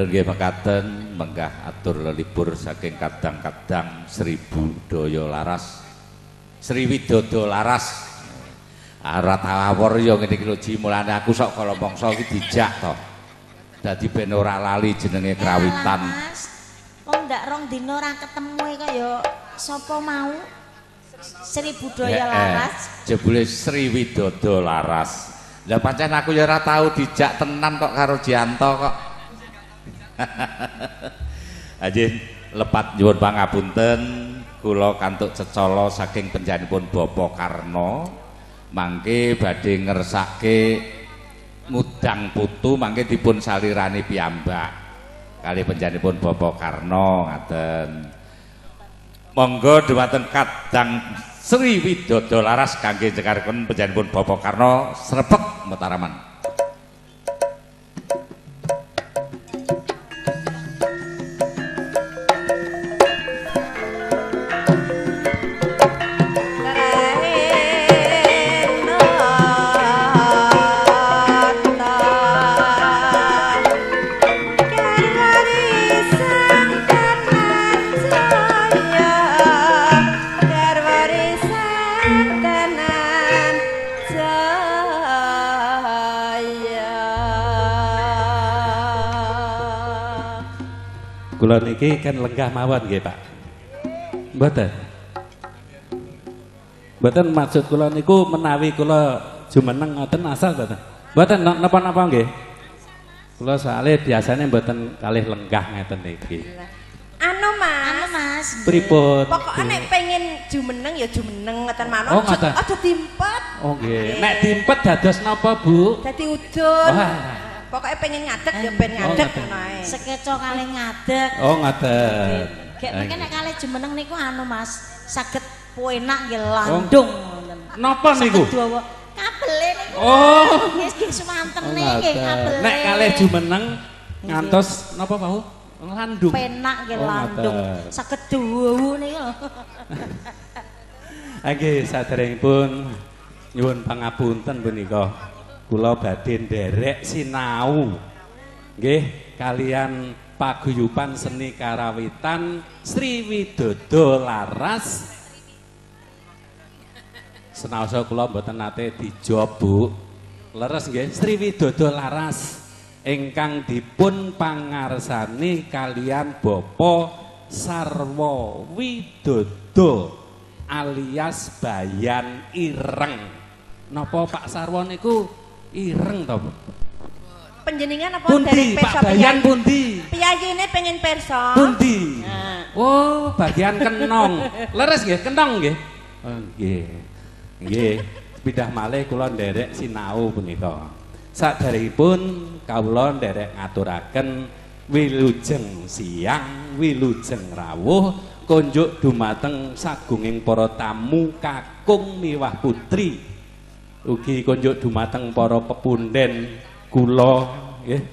nggih mekaten menggah atur lelipur saking kadang-kadang Seribu Daya Laras Sriwidodo Laras ora tawur ya ngene iki lho Ji mulane aku sok kala mangsa iki dijak to dadi ben ora lali jenenge Krawitan wong ndak rong dina ora ketemu kaya sapa mau Seribu Daya Laras jebule Sriwidodo Laras lah pancen aku ya ora tau dijak tenan kok karo Jianto kok Ajin lepat nyuwun pangapunten kula kantuk cecala saking penjanipun Bapa Karna mangke badhe ngersake mudang putu mangke dipun salirani piyambak kali penjanipun Bapa Karna ngaten monggo dhumateng kadang Sriwidodo Laras kangge cekaripun penjanipun Bapa Karna srebek Mataraman. Kula niki kan lenggah mawon nggih Pak. Mboten. Mboten maksud kula niku menawi kula jumeneng ngoten asal mboten. Mboten napa-napa nggih. Kula soalé biasane mboten kalih lenggah ngeten niki. Anu Mas. Pripun? Pokoke nek pengen jumeneng ya jumeneng ngoten mawon. Oh, ngoten. Aja dimpet. Oh nggih. Nek dimpet dados napa Bu? Dadi udun. Wah. Pokoknya pengen ngadeg ya ben ngadeg ngono ae. Sekeco kalih ngadeg. Oh ngaten. Gek mungkin nek kalih jumeneng niku anu Mas, saged penak nggih landung ngoten. Napa niku? Kabele niku. Oh. Nggih sumantene nggih kabele. Nek kalih jumeneng ngantos napa Pak? Landung. Penak nggih landung. Saged duwu niku. Nggih saderengipun nyuwun pangapunten punika. Kula badhe nderek sinau nggih kalian paguyuban seni karawitan Sriwidodo Laras. Senaosa kula mboten nate dijawab Bu. Leres nggih Sriwidodo Laras ingkang dipun pangarsani kalian Bapa Sarwa Widodo alias Bayan Ireng. Napa Pak Sarwa niku ireng to, Bu? Panjenengan apa pundi Pak Bayan pundi? Piyayine pengen perso. Pundi? Oh, bagian kenong. Leres nggih, kenong nggih. Oh, nggih. Nggih, pindah malih kula nderek sinau punika. Saderengipun kawula nderek ngaturaken wilujeng siang, wilujeng rawuh kunjuk dumateng sagunging para tamu kakung miwah putri. Ugi kunjuk dumateng para pepunden kula nggih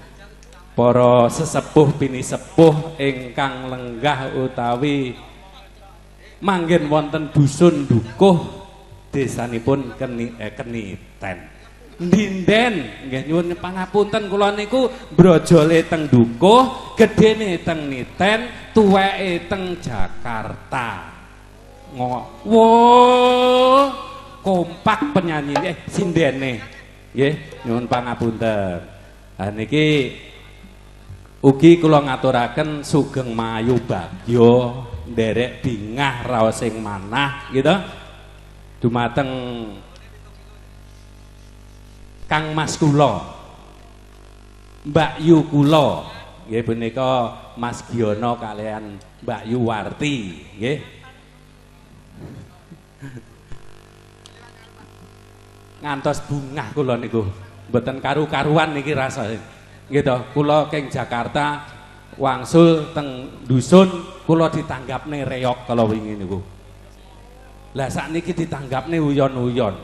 para sesepuh pinisepuh ingkang lenggah utawi manggen wonten dusun Dukuh desanipun Keniten Ndinden nggih nyuwun pangapunten kula niku brojole teng Dukuh gedene teng Niten tuweke teng Jakarta wow kompak penyanyi sindene nggih nyuwun pangapunten. Ha niki ugi kula ngaturaken sugeng mayu bagya nderek bingah raos sing manah gitu dumateng Kang Mas kula Mbak Yu kula nggih punika Mas Giono kalian Mbak Yu Warti nggih. Ngantos bungah kula niku mboten karu-karuan niki rasane nggih to kula keng Jakarta wangsul teng dusun kula ditanggapne reok kala wingi niku lah sakniki ditanggapne uyon-uyon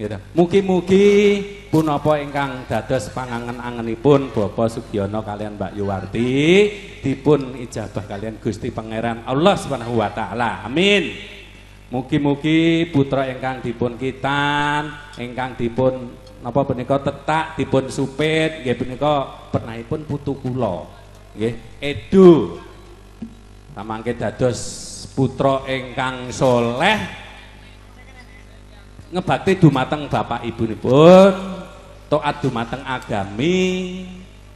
nggih to mugi-mugi punapa ingkang dados pangangen-angenipun Bapak Sugiono kalian Mbak Yuwarti dipun ijabah kalian Gusti Pangeran Allah Subhanahu wa taala amin. Mugi-mugi putra ingkang dipun kitan, ingkang dipun napa punika tetak, dipun supit, nggih punika pernahipun putu kula. Nggih, Edo. Samangke dados putra ingkang soleh ngebakti dumateng bapak ibunipun, taat dumateng agami,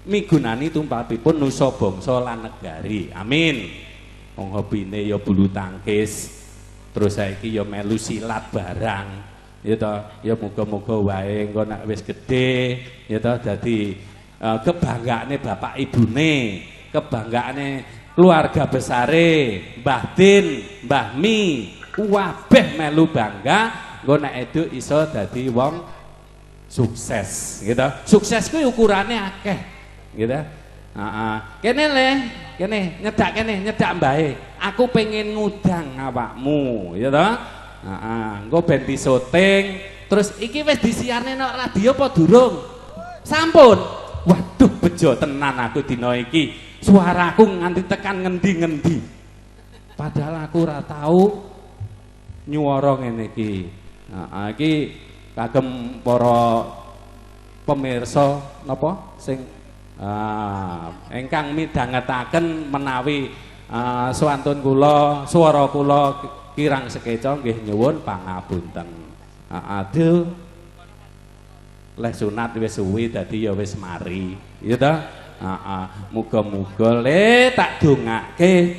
migunani tumpapipun nusa bangsa lan negari. Amin. Wong hobine ya bulu tangkis. Terus saiki ya melu silat barang. Ya to, ya muga-muga wae engko nek wis gedhe ya to dadi kebanggaane bapak ibune, kebanggaane keluarga besare, Mbah Din, Mbah Mi, kabeh melu bangga engko nek Edo iso dadi wong sukses gitu. Sukses kuwi ukurane akeh gitu. Heeh. Kene le, kene nyedak mbahe. Aku pengen ngudang awakmu, ya toh? Heeh, engko ben disyuting, terus iki wis disiarne nang radio apa durung? Sampun. Waduh, bejo tenan aku dina iki. Suaraku nganti tekan ngendi-ngendi. Padahal aku ora tau nyuwara ngene iki. Heeh, iki kagem para pemirsa napa sing ingkang midhangetaken menawi swantun kula, swara kula kirang sekeca nggih nyuwun pangapunten. Aduh. Leh sunat wis suwi dadi ya wis mari. Ya ta? Muga-muga le tak dongake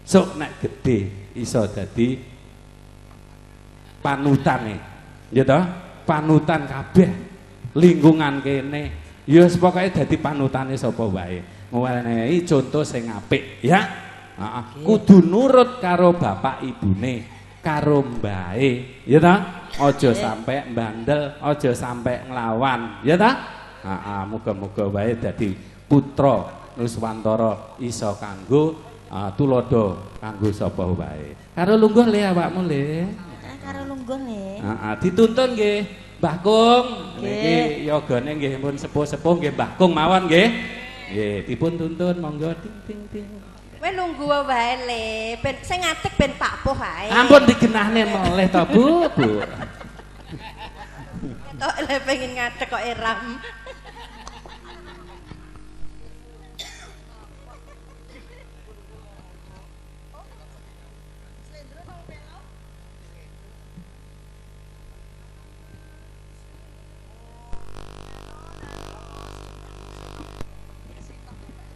sok nek gedhe iso dadi panutane. Ya ta? Panutan kabeh lingkungan kene. Ya pokoke dadi panutane sapa wae. Menehi contoh sing apik ya. Kudu nurut karo bapak ibune, karo mbae, ya ta? Aja sampe mbandel, aja sampe nglawan, ya ta? Muga-muga wae dadi putra Nuswantara iso kanggo tulodo kanggo sapa wae. Karo lungguh le awakmu le. Karo lungguh le. Dituntun nggih Mbah Kung. Niki yogane nggih pun sepuh-sepuh nggih Mbah Kung mawon nggih. Nggih, dipun tuntun monggo ting ting ting. Kowe lungguh wae le, ben sing ngadeg ben Pak Poh ae. Ampun digenahne meleh to, Bu. Tok le pengen ngadeg kok eram.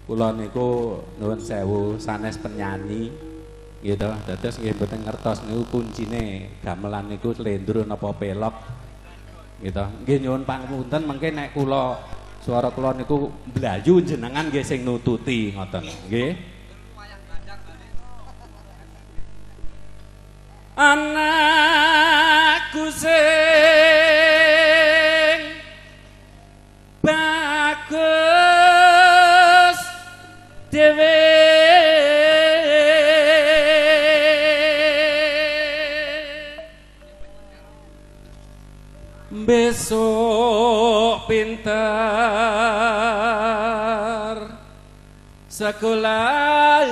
Kula niku nuwun sewu sanes penyanyi gitu. Dados nggih mboten ngertos niku kuncine gamelan niku slendro napa pelok gitu. Nggih nyuwun pangapunten mengke nek kula swara kula niku blayu jenengan nggih sing nututi ngoten nggih. Anakku sing bagus dewe besok pinter sekolah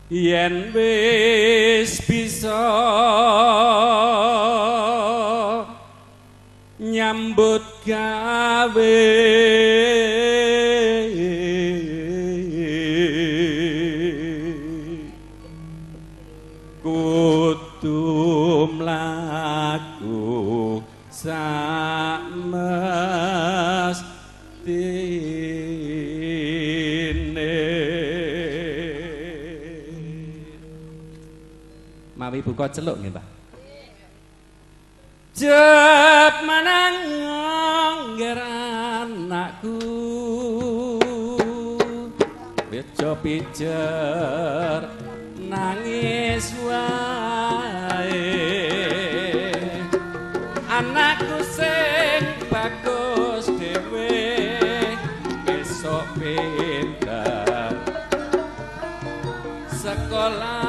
yen wis bisa nyambut gawe kudu mlaku samestine. Mawi buka celuk nggih, Pak. Jep manang ngger anakku bejo pijer nangis wae anakku sing bagus dhewe besok pinter sekolah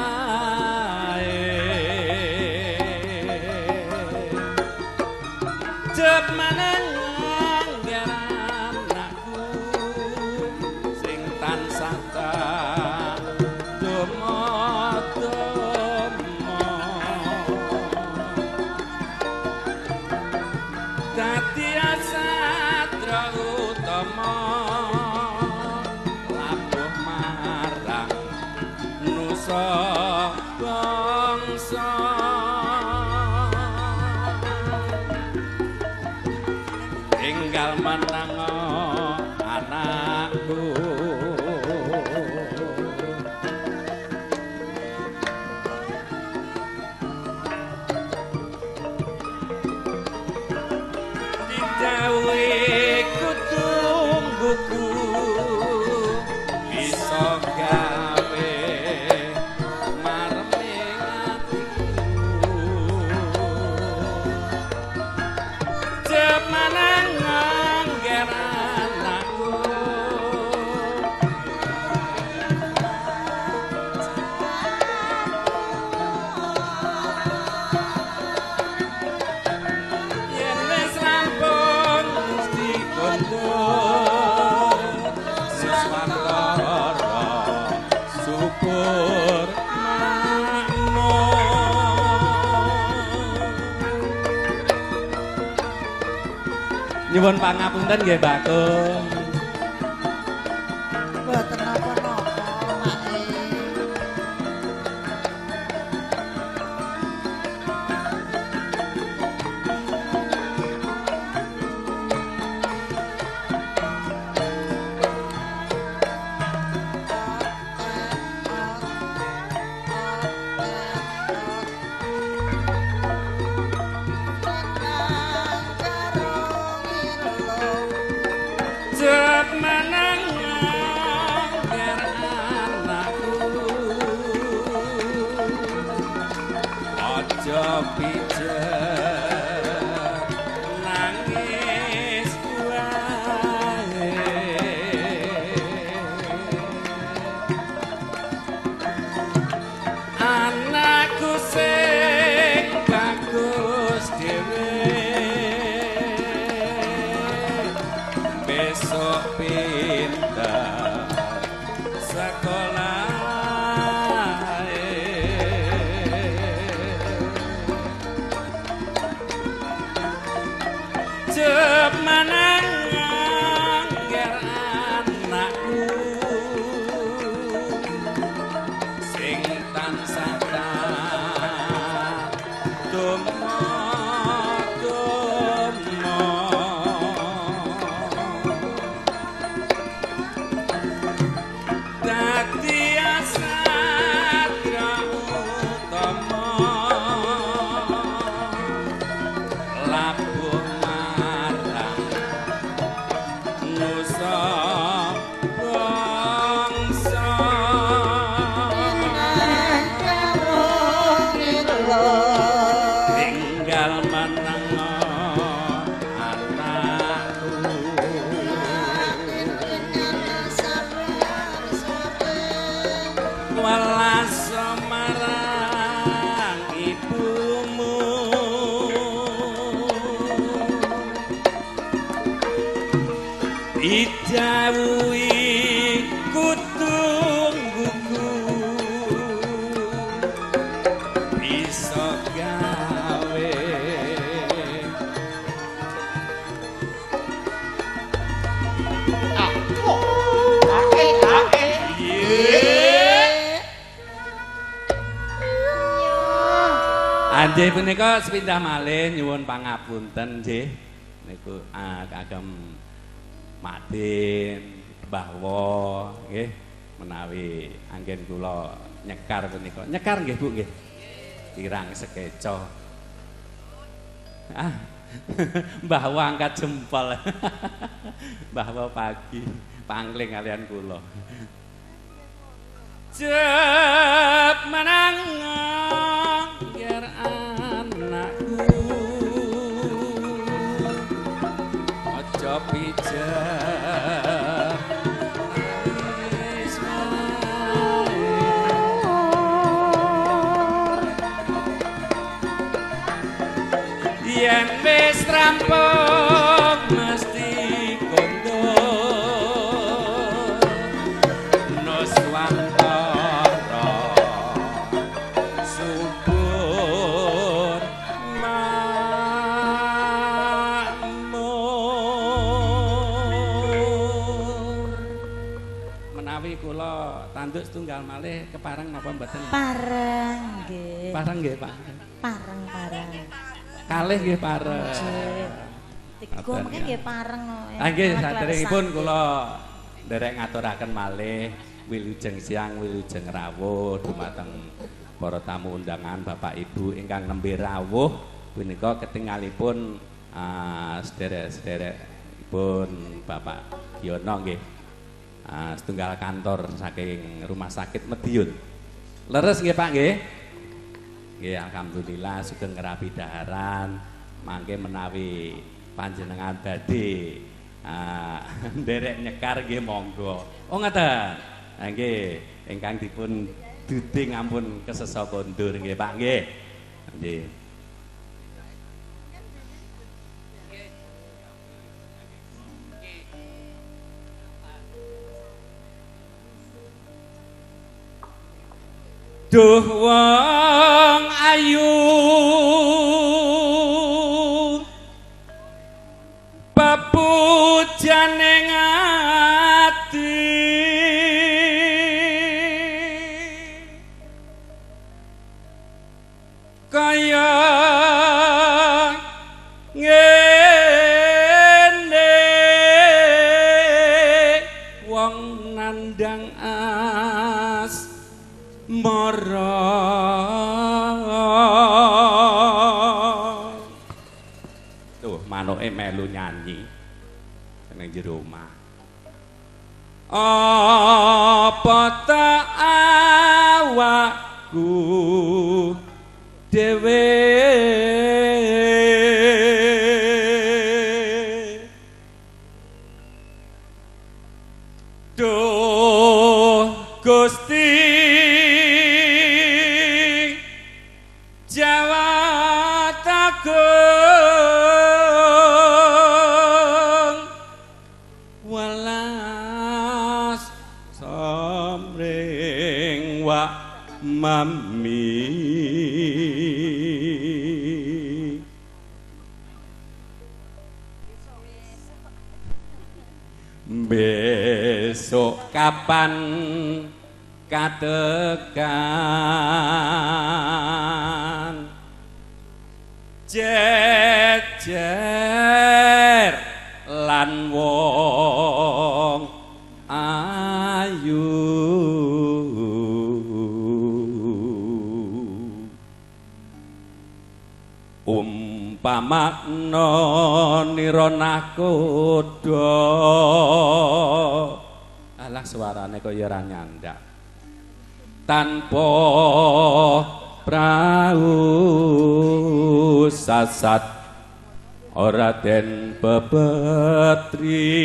bangsa tinggal menang anakku didhawuhi kutungguku bisa gawe mareming atiku jemanang ngger anakku yen wis rampung mesti kondur siswantara syukur nyuwun pangapunten nggih Mbak Kum. Mboten napa-napa, Mak. Jep menang ngger anakku aja pijet nangis wae anakku sing bagus dhewe besok pindah sekolah jep menang ngger anakku sing tansah dadi asatra utama labuh marang nusa bangsa tinggal menang welas marang ibumu didhawuhi kutungguku bisa gawe Anjih punika sepindah malih nyuwun pangapunten nggih niku kagem Madin Mbah Wo nggih menawi anggen kula nyekar punika. Nyekar nggih Bu nggih. Kirang sekeca. Mbah Wo angkat jempol. Mbah Wo pagi pangling kalian kula. Jep menang ngger anakku aja pijet nangis wae yen wis rampung mesti kondur nuswantara subur makmur menawi kula tanduk setunggal setunggal malih kepareng napa mboten? Pareng nggih. Pareng nggih, Pak. Pareng. Kalih nggih pareng. Tiga mungkin nggih pareng. Nggih, saderengipun kula nderek ngaturaken malih wilujeng siang wilujeng rawuh dumateng para tamu undangan Bapak Ibu ingkang nembe rawuh punika ketingalipun sederek-sederekipun Bapak Yono nggih. Setunggal kantor saking Rumah Sakit Mediun. Leres nggih Pak nggih? Nggih alhamdulillah sugeng ngerapi daharan mangke menawi panjenengan badhe nderek nyekar nggih monggo. Oh ngoten. Nggih ingkang dipun duding ampun kesesa kondur nggih Pak nggih. Nggih. Duh wong ayu papujane ngati kaya ngene wong nandang mara tuh manuke melu nyanyi ning jero omah apa ta awakku dhewe duh Gusti mami besok kapan katekan jejer lan wong ayu umpamakna nira nakoda alah suarane kaya ora nyandak tanpa prau sasat ora den bebetri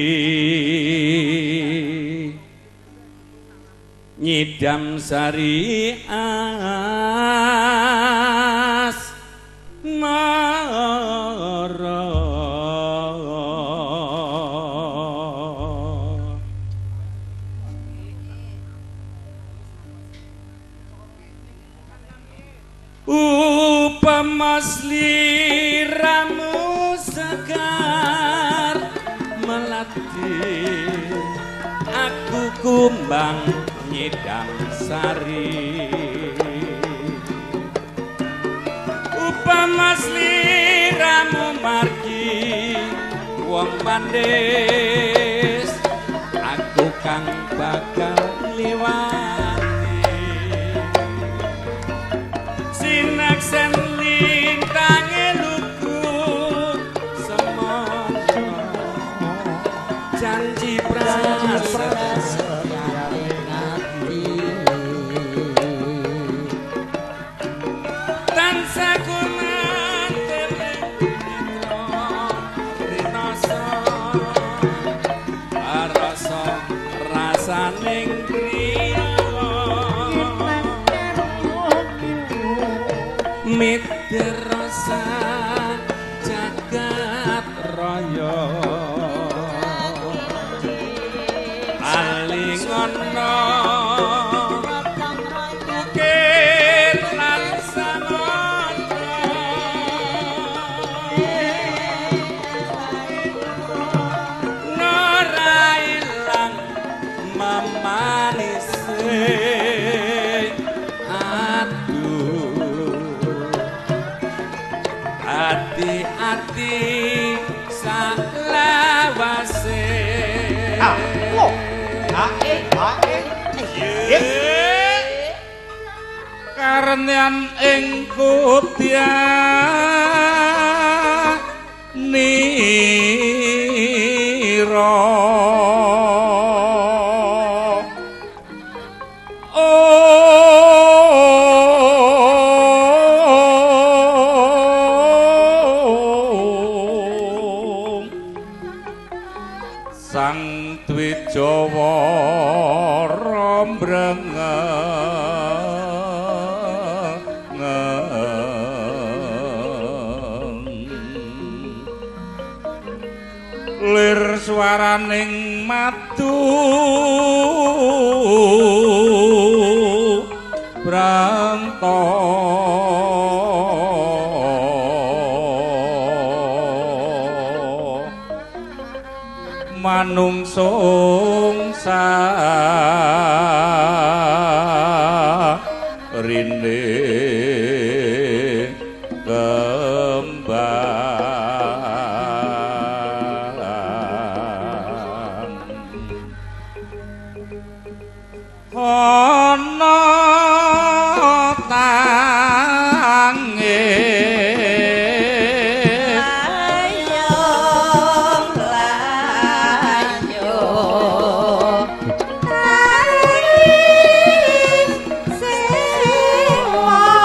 nyidam sari as mara upama sliramu segar melati aku kumbang nyidam sari upama sliramu margi wong pandhes aku kang bakal liwati sinaksen lintange luku semono janji prasetya tansah rasaning priya mitir rasa jagat raya alingono ukir lan samana nora ilang manis karenian ing kudya nira sang Dwijawara lir swaraning madu branta manungsung sarine kembang ana Sewa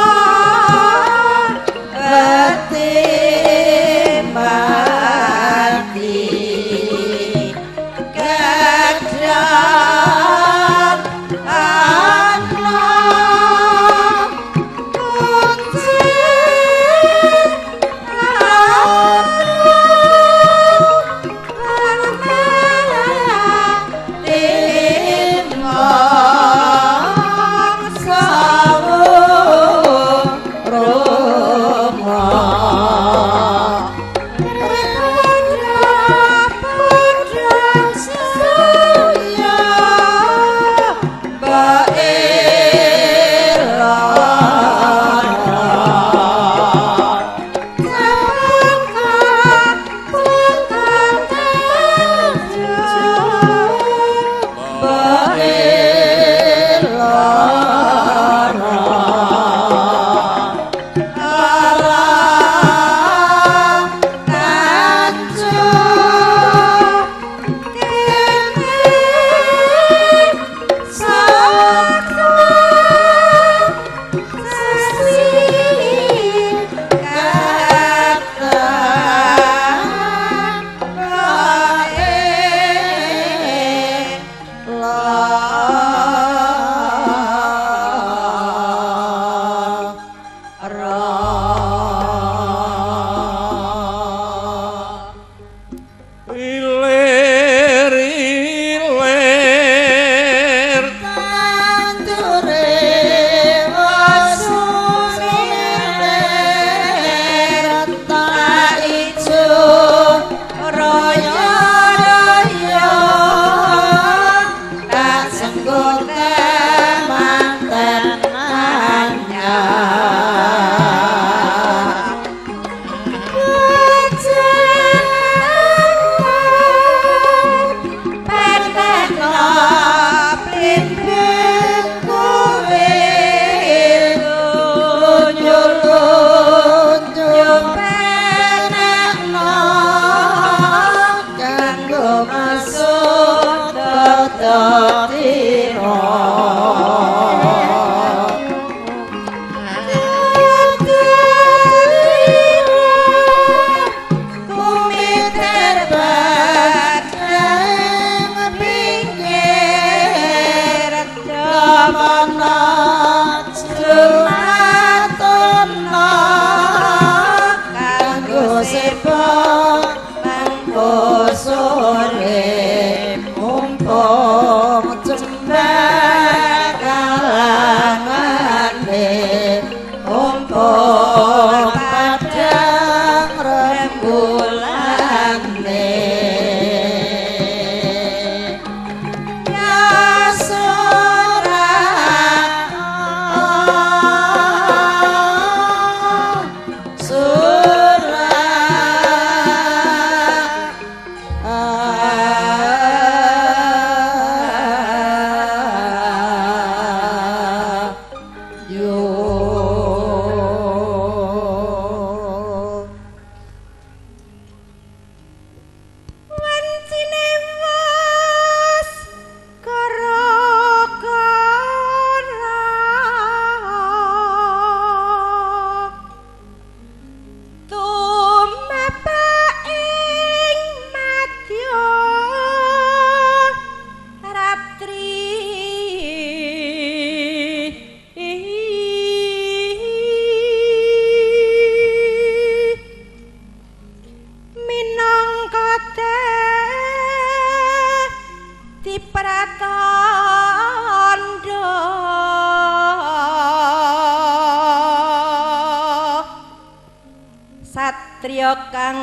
satriya kang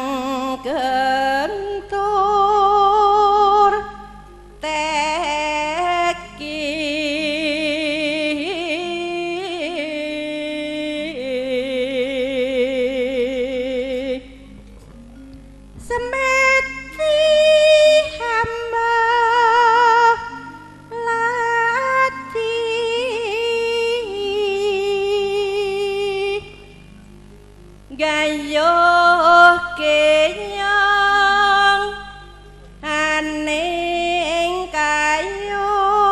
gentur teki semeti hamba lati gayuh kenyang aning kayun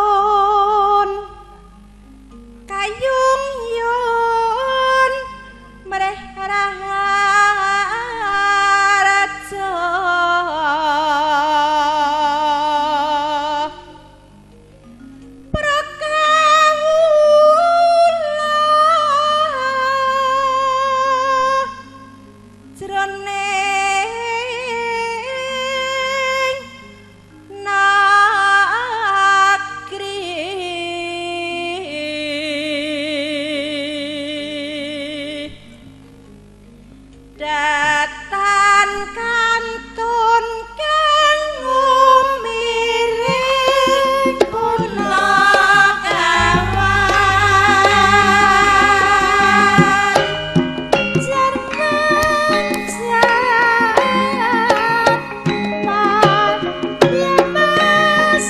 kayung yun mereh raja datan kantun kang ngumiring puna kawan jerman jaman ya mas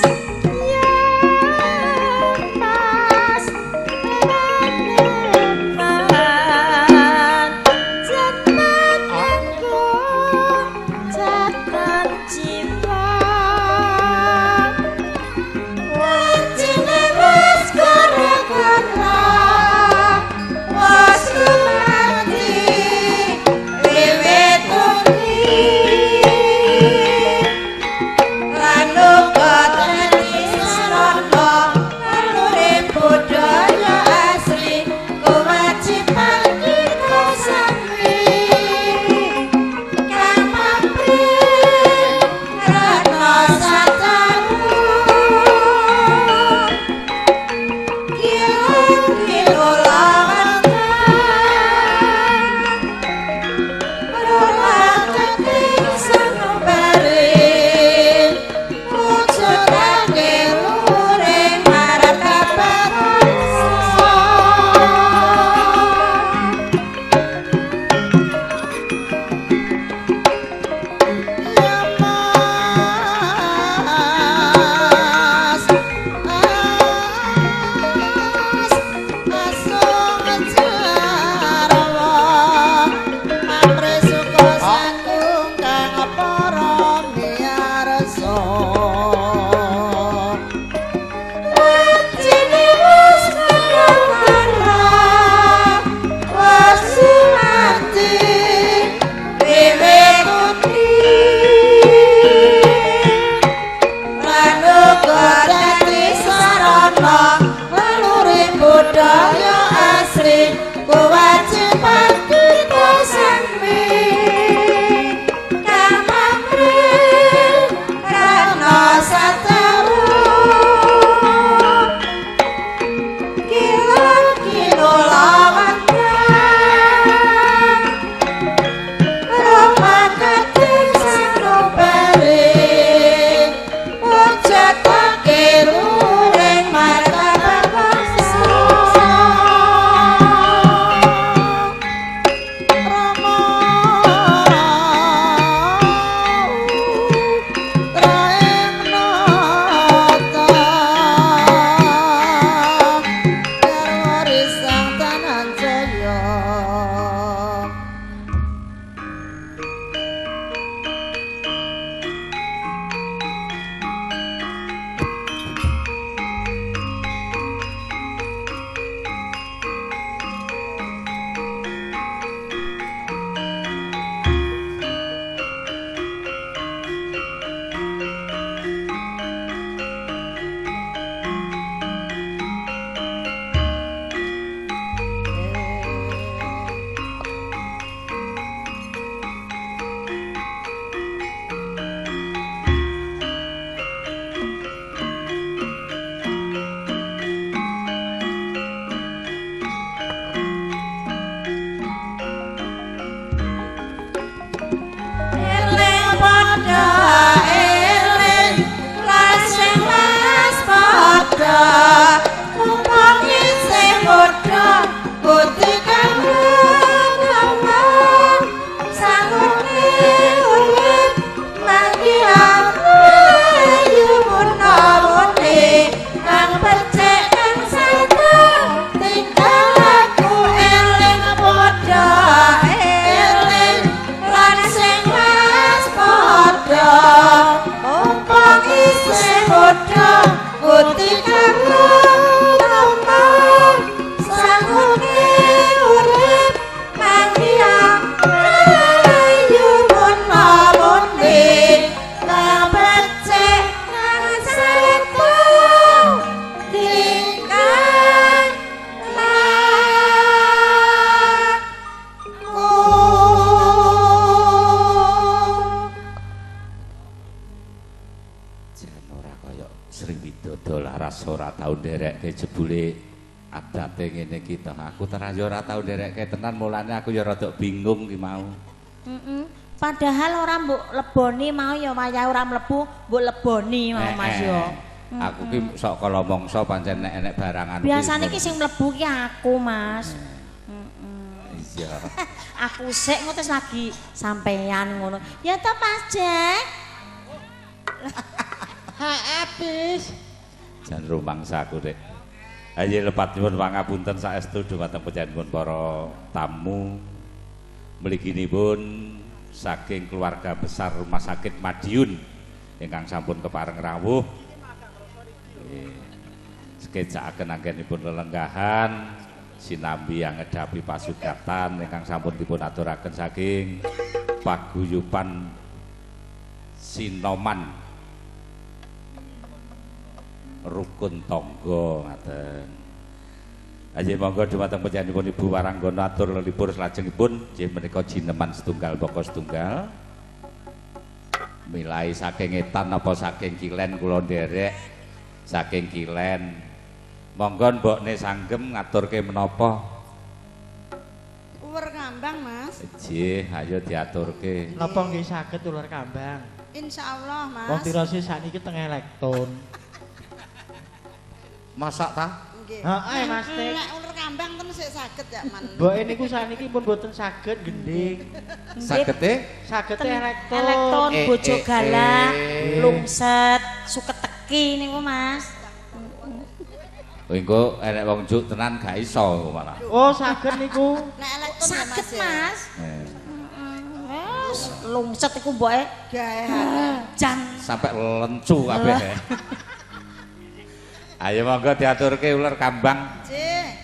tau nderekke jebule adate ngene iki to. Aku terus ya ora tau nderekke tenan mulane aku ya rada bingung ki mau. Padahal ora mbok leboni mau ya wayah ora mlebu mbok leboni mau Mas yo. Aku ki sok kala mangsa pancen nek enek barangan. Biasane ki sing mlebu ki aku, Mas. Iya. Aku sik ngono terus lagi sampean ngono. Ya toh Mas Jack. Ha habis. Jan rumangsaku rek. Ayo lepatipun pangapunten saestu dhumateng panjenengan para tamu. Mliginipun saking keluarga besar Rumah Sakit Madiun ingkang sampun kepareng rawuh. Sekejakaken anggenipun lelenggahan sinambi yang ngedapi pasugatan ingkang sampun dipun aturaken saking paguyuban Sinoman rukun tangga ngaten. Aja monggo dhumateng panjenenganipun Ibu Waranggana atur lelipur salajengipun nggih menika jineman setunggal baka setunggal. Milai saking Etan apa saking Kilen kula nderek saking Kilen. Monggo mbokne sanggem ngaturke menapa? Uwer kambang, Mas. Nggih, ayo diaturke. Napa nggih saged ular kambang? Insyaallah, Mas. Wong tirose sakniki teng elektron. Masak ta? Nggih. Heeh, Mas Tik. Nek uler kambang ten sik saged ya, Man. Mbok niku sakniki pun boten saged gending. Sagete? Sagete elektron. Elektron bojo galah, lungset, suket teki niku Mas. Engko enek wong juk tenan gak iso malah. Oh, saged niku. Nek elektron ya, Saged Mas. Mas. Wes lungset iku mboke Gawe jan Sampai lencu kabeh. Ayo monggo diaturke ular kambang. Nggih.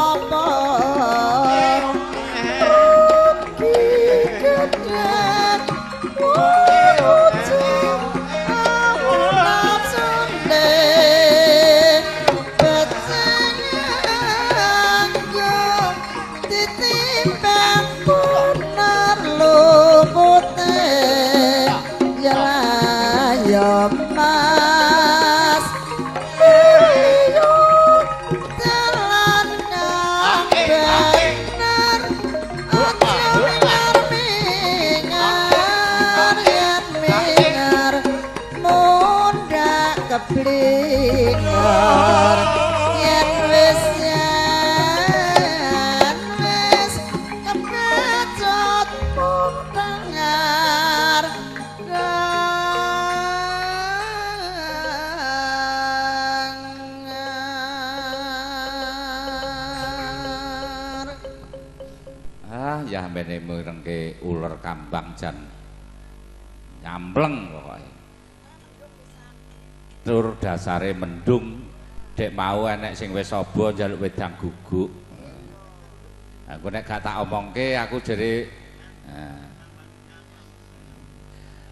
Apa wayah mbene mirengke uler kambang jan nyampleng pokoke. Tur dasare mendung dek mau enek sing wis aba njaluk wedang guguk. Aku nek gak tak omongke aku jere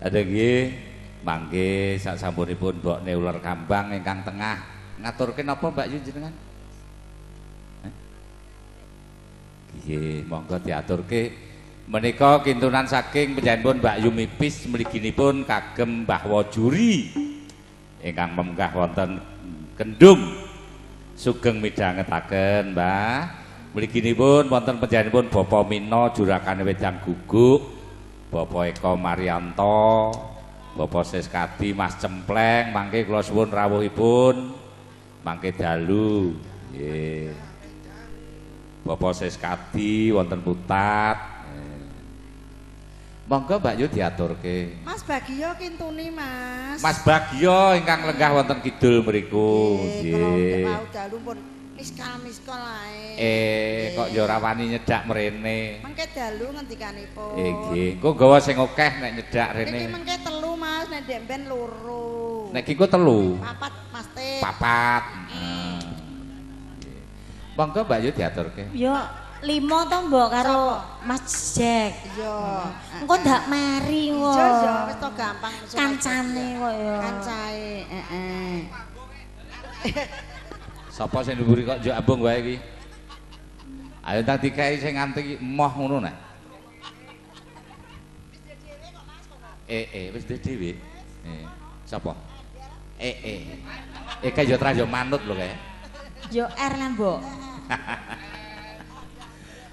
ada nggih mangke sak sampunipun mbokne uler kambang ingkang tengah ngaturke napa Mbak Yu jenengan? Nggih, monggo diaturke. Menika kintunan saking panjenenganipun Mbak Yu Mipis mliginipun kagem Mbah Wajuri ingkang menggah wonten Kendung. Sugeng midhangetaken, Mbah. Mliginipun wonten panjenenganipun Bapak Mino jurakane wedang guguk, Bapak Eko Marianto, Bapak Seskadi Mas Cempleng, mangke kula suwun rawuhipun mangke dalu. Nggih. Bapak Seskadi wonten Putat. Monggo Mbak Yu diaturke. Mas Bagio kintuni, Mas. Mas Bagio ingkang lenggah wonten kidul mriku. Nggih. Kalau dalu pun miskal ae. Kok ya ora wani nyedak mrene. Mengke dalu ngendikanipun. Nggih, engko nggawa sing akeh nek nyedak rene. Niki mengke telu, Mas, nek ndek ben loro. Nek iki ku telu. Papat, Mas Teh. Papat. Monggo Mbak Yu diaturke. Yo 5 to mbok karo Mas Jack. Iya. Engko ndak mari kok. Iya, wis to gampang. Kancane kok ya. Kancae, heeh. Sapa sing ndhuwuri kok njuk ambung wae iki? Ayo tak dikai sing nganti emoh ngono nek. Wis dhewe. Sapa? Kae yo tra yo manut lho kae. Yo R lah mbok.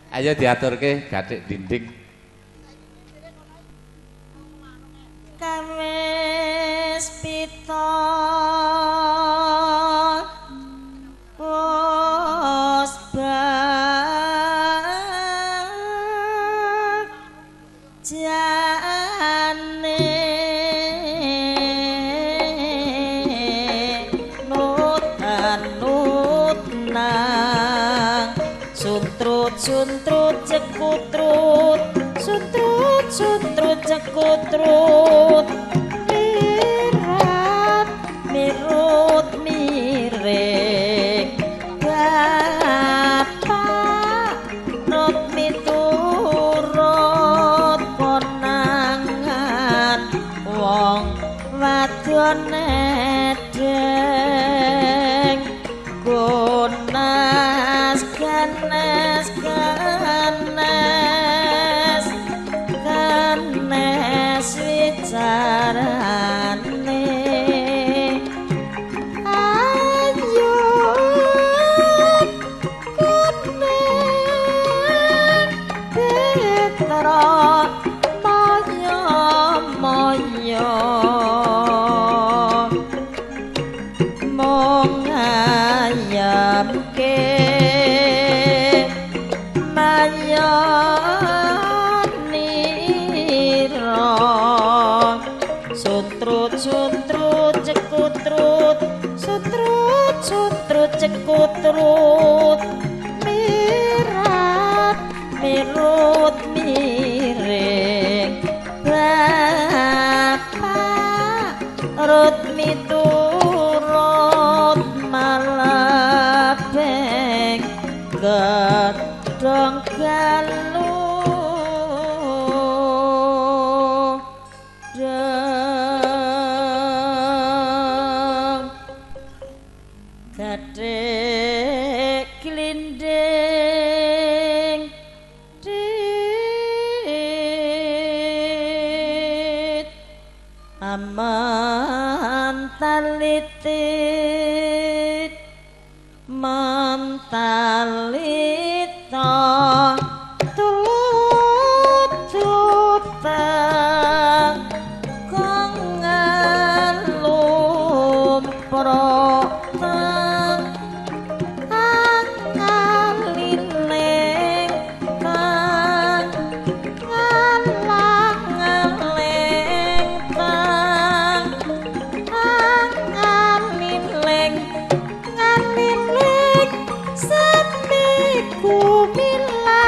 Ayo diaturke gathik dinding. Kamis pita pos bak jane nut nang suntrut cekutrut suntrut cekutrut mirut miring bapak rut miturut konangan wong wadon edeng gonas ganes wicarane ayo kuning Petra moyo mong ayamke suntrut cekutrut cekutrut mirut miring bapak rut miturut malabeng gedong galu gadek glinding dit aman talitit mantalita tutupang kongan lumpro Ku bila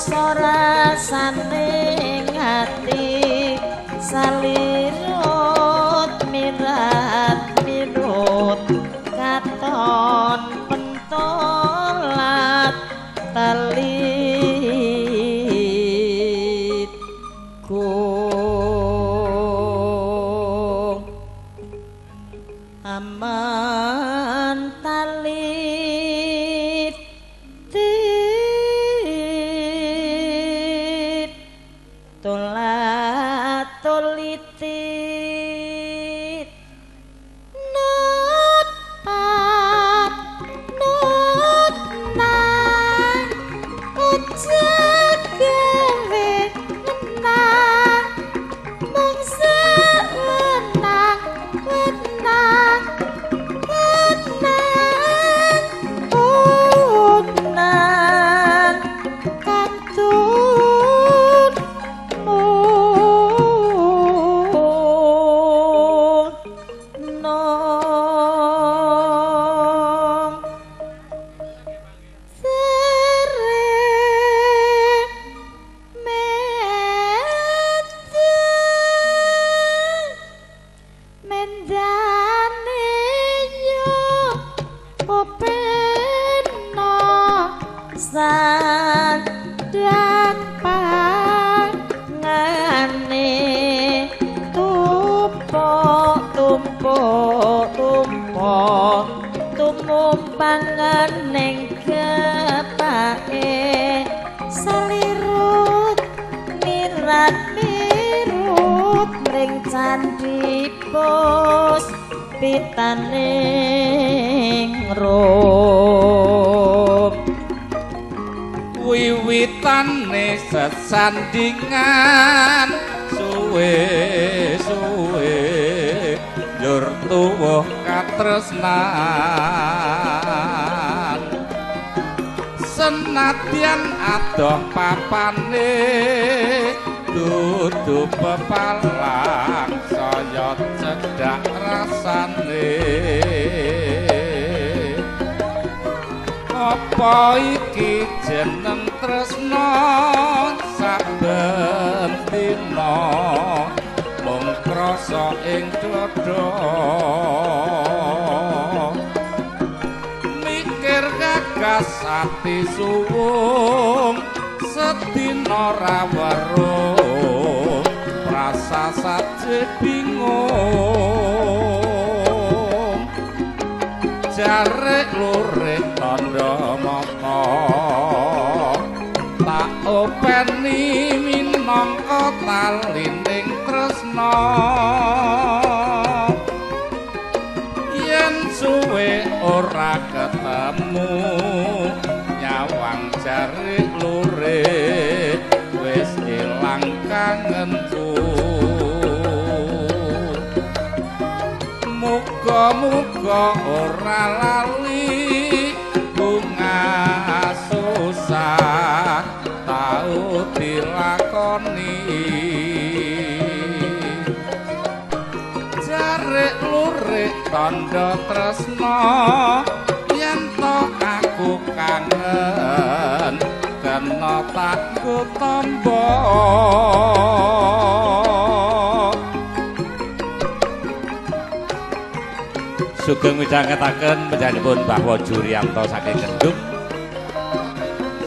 rasa rasane ngati salirut mirat mirut katon pentolat talit kung aman talit tit tolat tolitit not pat not nang ojek gawe menang mung sewenang wenang wenang unang kantun nong sering mendane yo popeno sandan pangane tumpuk tumumpangan ning kepake salirut mirat mirut mring candhi pos pitaning rum wiwitane sesandingan suwe-suwe njur tuwuh katresnan senadyan adoh papane dudu pepalang saya cedhak rasane apa iki jeneng tresna saben dina mung krasa ing dada mikir gagas ati suwung sedina ra weruh rasa saje bingung jarek lurik tandha mata tak openi minangka talining tresna yen suwe ora ketemu nyawang jarek lurik wis ilang kangenku muga-muga ora lali bunga susah tau dilakoni jarek lurik tandha tresna yen to aku kangen kena takku tamba sugeng midhangetaken panjenenganipun Mbah Wojo Riyanto saking Kendhuk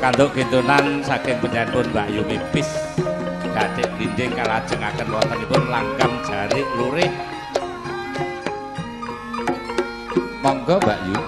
kanduk gintunan saking panjenenganipun Mbak Yumi Pis gadhik dinding kalajengaken wontenipun langgam jarik lurik monggo Mbak Yu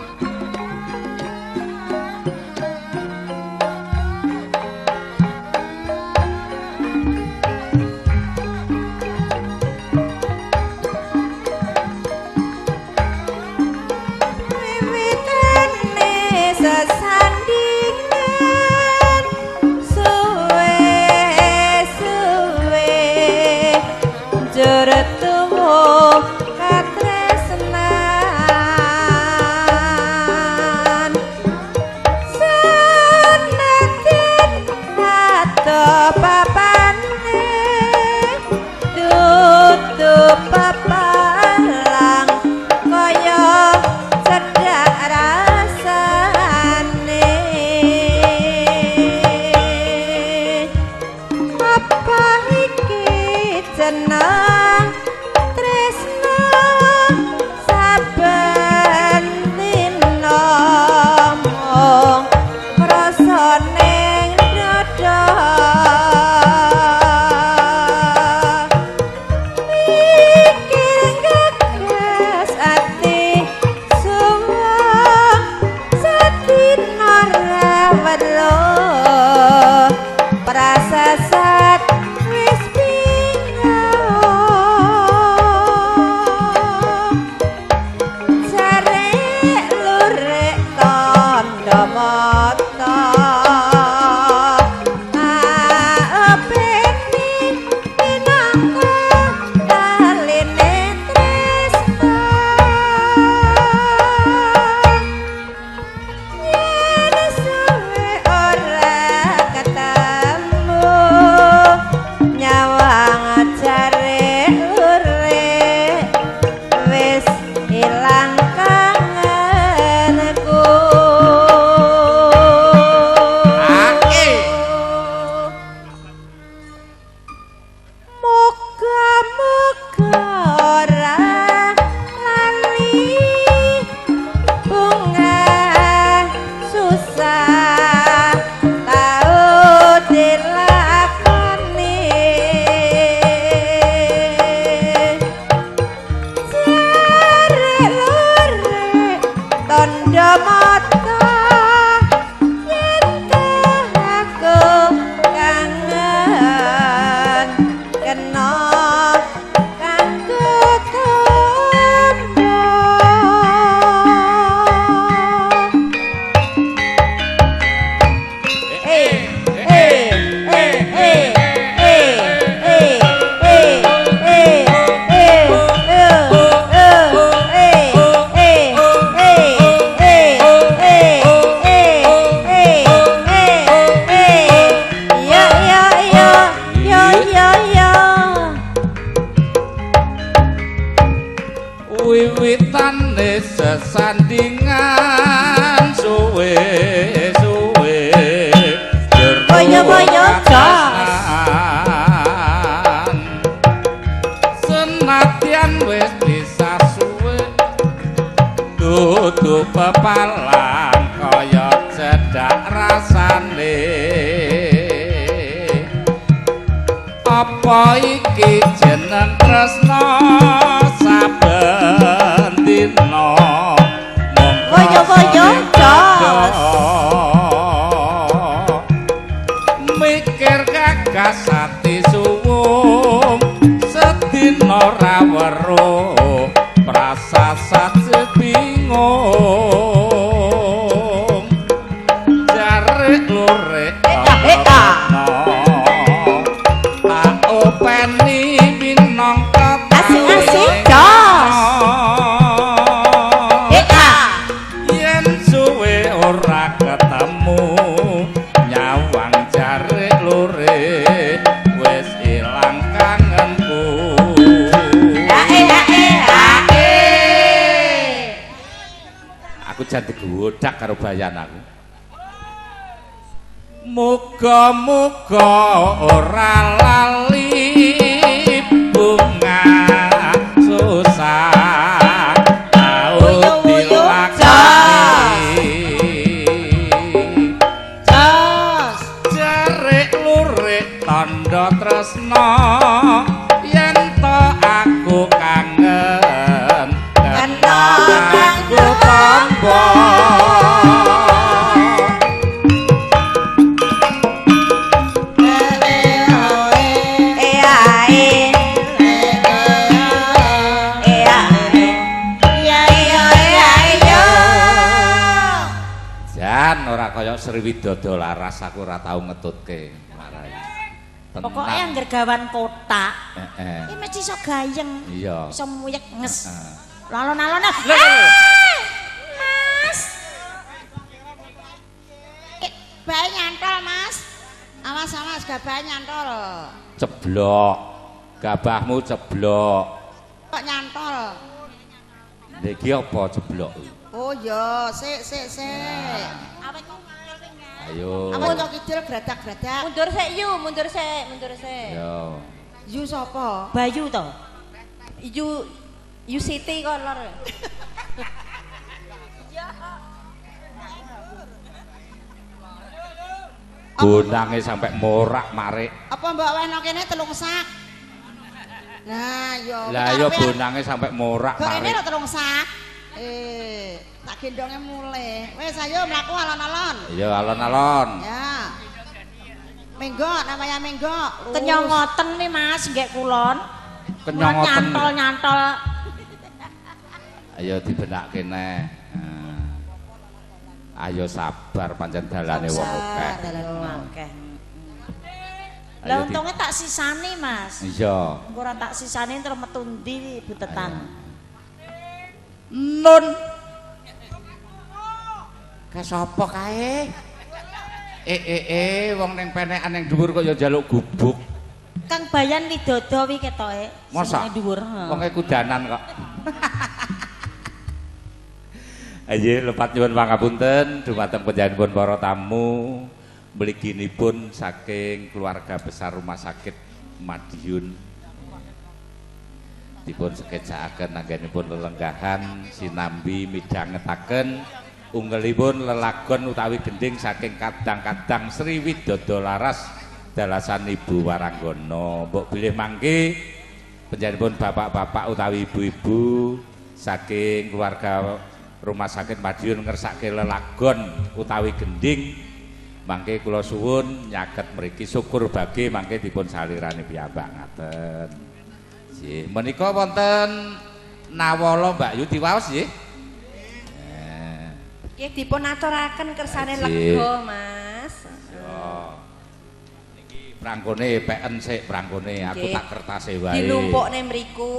Jurut tuwuh katresnan dilakoni jare lore tandha mata yen aku kangen kena kanggo tombo wiwitane sesandingan suwe-suwe boyo-boyo jos senadyan wis bisa suwe dudu pepalang kaya cedak rasane apa iki jeneng tresna saben dina boyo-boyo jos mikir gagas ati suwung sedina ra weruh prasasat bingung jare lurek openi minangka asik-asik jos yen suwe ora ketemu nyawang jare lure wis ilang kangenku aku jan digodak karo bayan aku muga-muga ora lali bunga susah tau dilakoni Jos. jerik lurik tandha tresna yen to aku kangen kena aku tombo ora kaya Sriwidodo laras aku ora tau ngetutke marai. Pokoke angger gawan kotak. Heeh. Iki mesti iso gayeng. Iya. Iso muyek nges. Heeh. Lalon-alon. Mas. Bae nyantol, Mas. Awas-awas gabah nyantol. Ceblok. Gabahmu ceblok. Kok nyantol? Iki apa ceblok? Oh iya, sik. Ayo. Apa kok kidul gradak-gradak? mundur sik. Yo. Yu sapa? Bayu to. You Siti kok lor. Bonange sampai morak marik. Apa mbok wehno kene telung sak? Nah, yo. Lah yo bonange sampai morak Kok ini marik. lho telung sak? Tak gendongnya mulai. Wes ayo mlaku alon-alon. Iya alon-alon. Ya. Menggo namanya menggo. Kenyongoten nih Mas nggih kulon. Kenyongoten. Nyantol. Ayo dibenakke neh. Ayo sabar pancen dalane wong akeh. Akeh. Ayo Lah untunge tak sisani Mas. Iya. Engko ora tak sisani terus metu ndi butetan. Nun. Ka sapa kae? Wong ning penekan ning dhuwur kok ya njaluk gubuk. Kang Bayan Widodo wi ketoke. Masa? Sing dhuwur. heeh. Wong kudanan kok. Ayo lepat nyuwun pangapunten dumateng panjenenganipun para tamu mliginipun saking keluarga besar Rumah Sakit Madiun. Dipun sekejakaken anggenipun lelenggahan sinambi midhangetaken unggelipun lelagon utawi gending saking kadang-kadang Sriwidodo laras dalasan Ibu Waranggono. Mbok bilih mangke panjenenganipun bapak-bapak utawi ibu-ibu saking keluarga Rumah Sakit Madiun ngersake lelagon utawi gending mangke kula suwun nyaket mriki syukur bagi mangke dipun salirani piyambak ngaten. Nggih, menika wonten nawala Mbak Yu diwaos nggih. Nggih dipun aturaken kersane lega, Mas. Yo. Niki prangkone peken sik prangkone aku tak kertase wae. Dilumpukne mriku.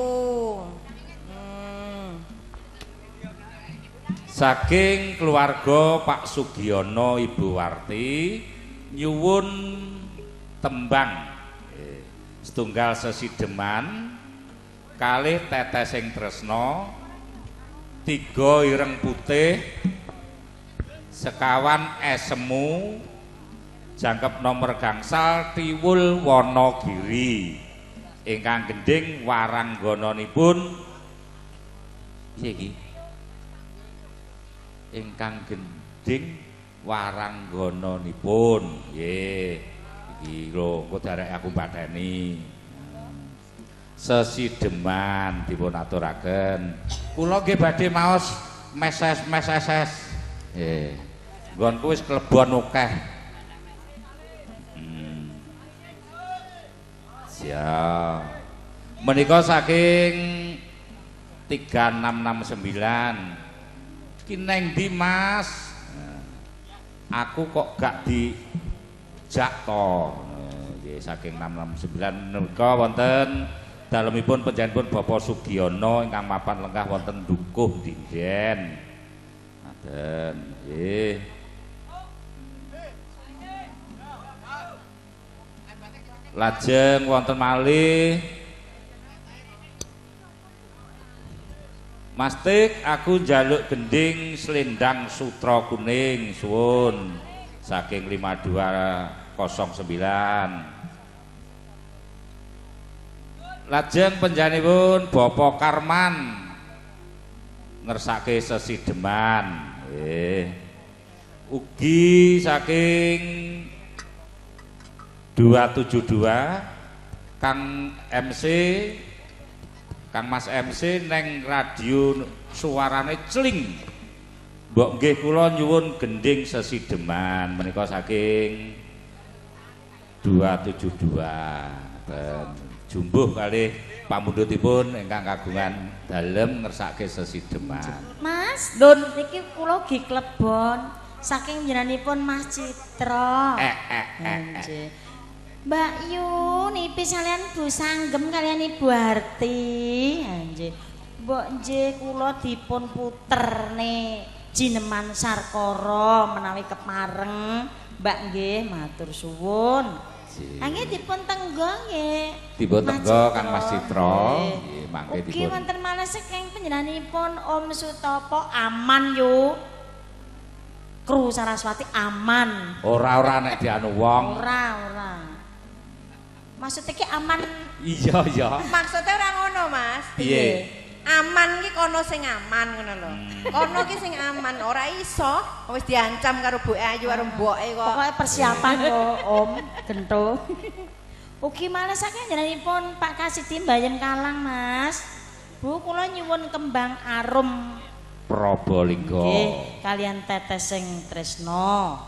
Saking keluarga Pak Sugiono Ibu Warti nyuwun tembang setunggal sesideman kalih tetesing tresno 3 ireng putih sekawan esemu jangkep nomor gangsal Tiwul Wonogiri ingkang gending waranggonanipun iki ingkang gending waranggonanipun nggih iki lho engko derek aku pateni sesideman dipun aturaken kula nggih badhe maos meses nggih nggonku wis klebon akeh siap menika saking 3669 kineng di Mas aku kok gak dijak to nggih saking 669 menika wonten dalemipun panjenenganipun Bapak Sugiono ingkang mapan lenggah wonten Dukuh Dinden ngaten nggih lajeng wonten malih Mas Tik, aku njaluk gending selendang sutra kuning suwun saking 5209. Lajeng panjenenganipun Bapak Karman ngersake sesideman. Ugi saking 272 Kang MC Kang Mas MC neng radio suarane celing. Mbok nggih kula nyuwun gending sesideman menika saking 272. Jumbuh kalih pamundhutipun ingkang kagungan dalem ngersake sesideman. Mas, Dun iki kula gi klebon saking njenenganipun Mas Citra. Nggih. Mbak Yu nipis kalian Bu Sanggem kalian Ibu Harti. Nggih. Mbok nggih kula dipun puterne Jineman Sarkara menawi kepareng. Mbak nggih matur suwun. Nggih dipun tenggo nggih. Dipun tenggo Kang Mas Citra. Nggih mangke dipun. Ugi wonten malih saking panjenenganipun Om Sutopo aman yu. Kru Saraswati aman. Ora nek dianu wong. Ora. Maksudnya ki aman. Iya. Maksudnya ora ngono, Mas. Piye? Aman ki kono sing aman ngono lho. Kono ki sing aman, ora iso wis diancam karo Bu Ayu karo mboke kok. Pokoke persiapan yo Om Gento. Ugi malih saking njenenganipun Pak Kasidi Mbayen Kalang, Mas. Bu kula nyuwun kembang arum Probolinggo. nggih kalian tetes sing tresno.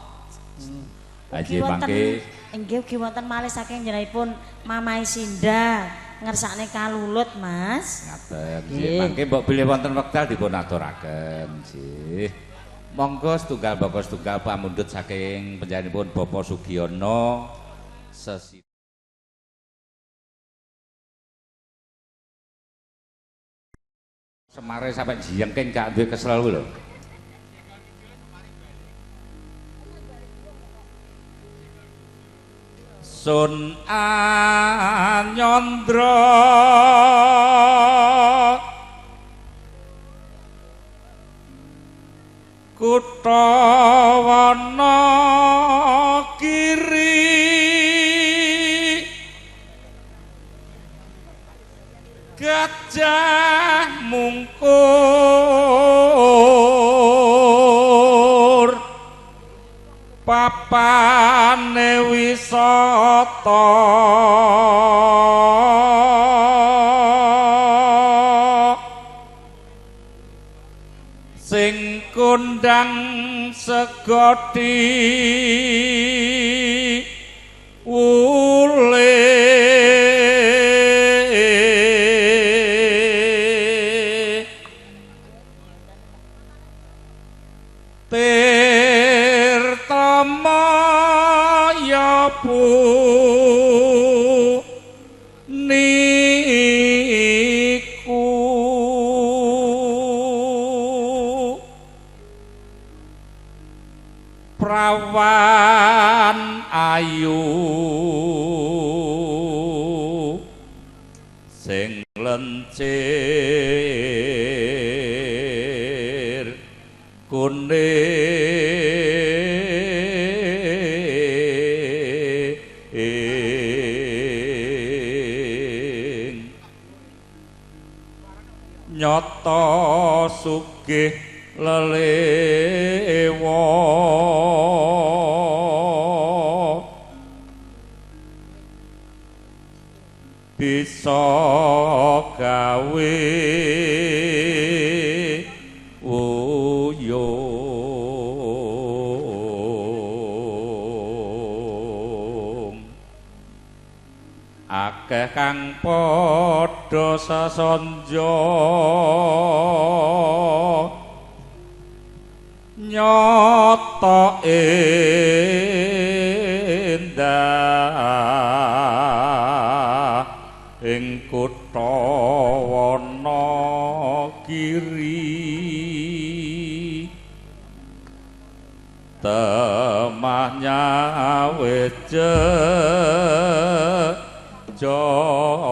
Aji mangke nggih ugi wonten malih saking njenenganipun Mamai Sinda ngersakne kalulut Mas. ngaten nggih mangke mbok bilih wonten wekdal dipun aturaken nggih. Monggo setunggal bapak setunggal pamundhut saking panjenenganipun Bapak Sugiono sesi Semare sampai jiyengking gak duwe kesel lho. Sun Anyandra Kutha Wonogiri Gajah Mungkur papane wisa nyata sing kondang segoti ule tirtamaya pu niku prawan ayu sing lencir kuning nyata sugih lelewa bisa gawe uyung akeh kang padha sasanja nyata endah ing kutha Wonogiri temah nyawet Joko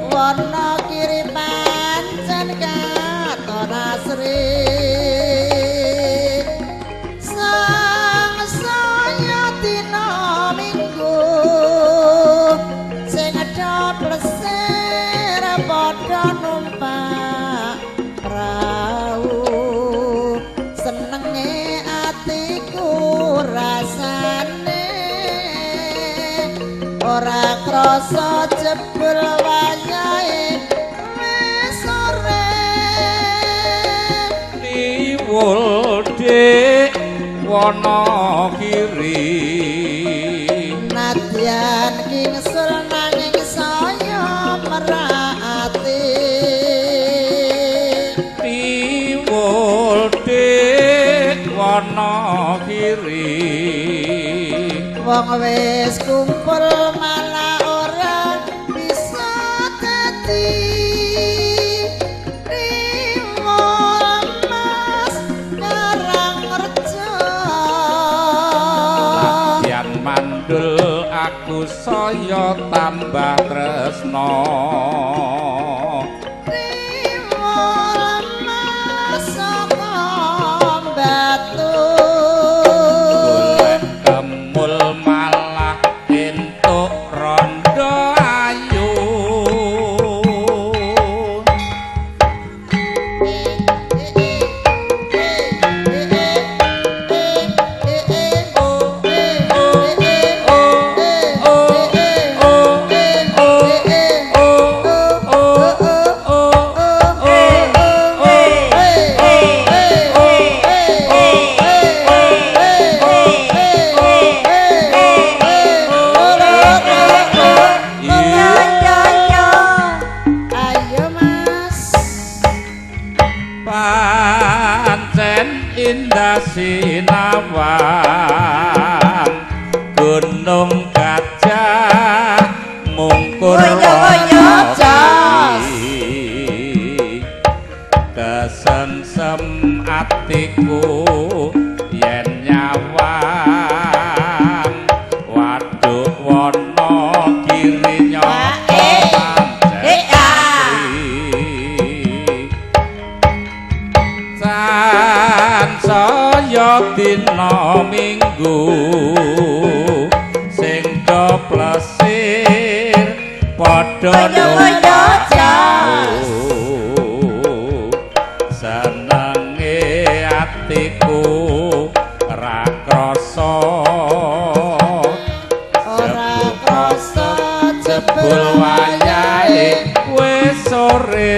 Wonogiri pancen katon asri sang saya dina minggu sing ada plesir padha numpak prau senenge atiku rasane ora krasa jebul wayahe wis sore niwul dik Wonogiri nadyan kingsul nanging saya merati niwul dik Wonogiri wong wis kumpul malah ora bisa dadi riwol mas Karangrejo yen mandul aku saya tambah tresno riwol mas saka batu malah entuk rondo ayu indah sinawang gunung gajah mungkur kesengsem atiku yen nyawang padha senenge atiku ra krasa jebul wayahe wis sore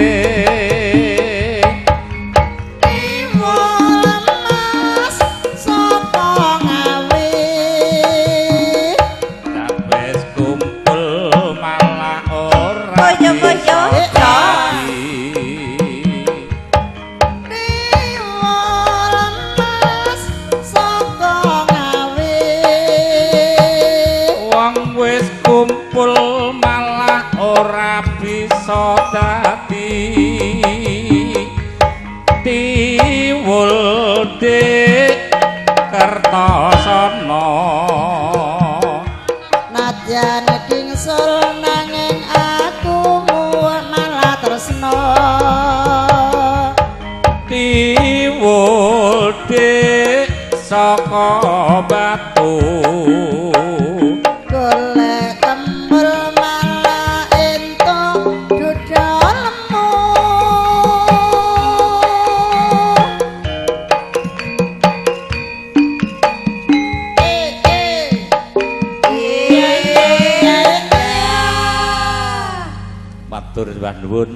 Kertasana nadyan kingsul nanging aku malah tresna tiwul dik saka batu golek tembel malah entuk dodol lemu matur nuwun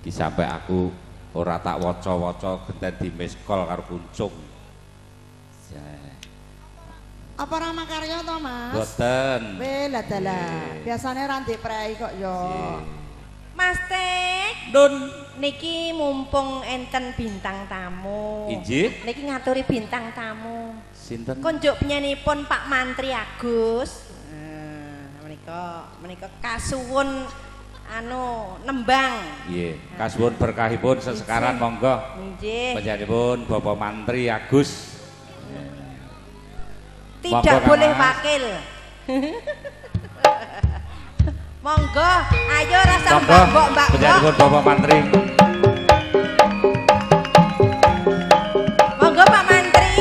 iki sampe aku ora tak waca-waca genten di miskol karo kuncung. apa Rama Karya to Mas? Boten. Lah dalah biasane ra ndek prei kok yo. Mas Tek, Dun niki mumpung enten bintang tamu. Injih. Niki ngaturi bintang tamu. Sinten? Konjuk penyanipun Pak Mantri Agus. Menika kasuwun anu nembang. Nggih, kasuwun berkahipun sesekaran monggo. Nggih. Panjenenganipun Bapak Mantri Agus. Tidak Monggo, boleh Mas. wakil. Monggo, ayo rasa Monggo, mbak-mbak. panjenenganipun Bapak Mantri. Monggo Pak Mantri.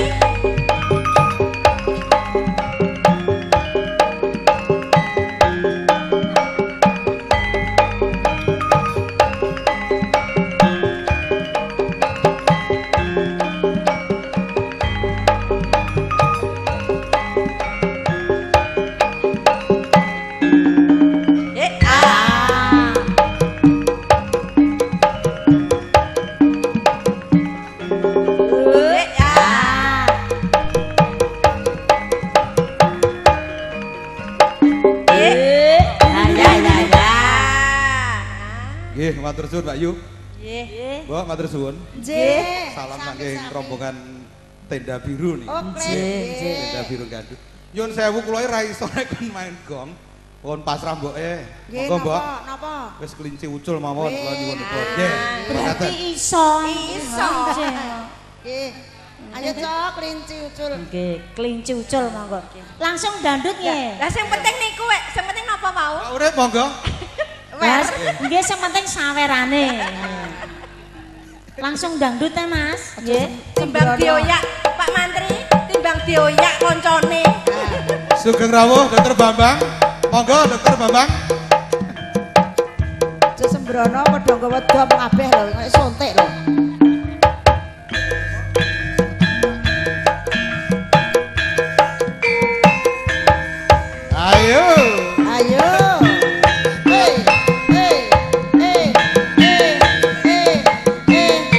Nggih, matur suwun Mbak Yu. Nggih. Mbok matur suwun. Nggih. Salam saking rombongan Tenda Biru nih. Oke. Tenda Biru Gandut. Nyun sewu kula ra iso nek kon main gong. Pun pasrah mboke. Nggih, Monggo Mbok. napa? Wis kelinci ucul mawon kula nyuwun pun. Berarti iso. Iso. Nggih. Ayo Cok, kelinci ucul. Nggih, kelinci ucul monggo. Langsung dandut nggih. Lah sing penting niku wek, sing penting napa mau? Pak urip monggo. Mas, nggih sing penting sawerane. Langsung dangdut ya Mas. Nggih. Timbang dioyak Pak Mantri, timbang dioyak koncone. Sugeng rawuh Dokter Bambang. Monggo Dokter Bambang. Aja sembrono padha nggawa dom kabeh lho, kaya sontek lho. Ayo. Ayo. Hey, hey, hey, hey, hey, hey.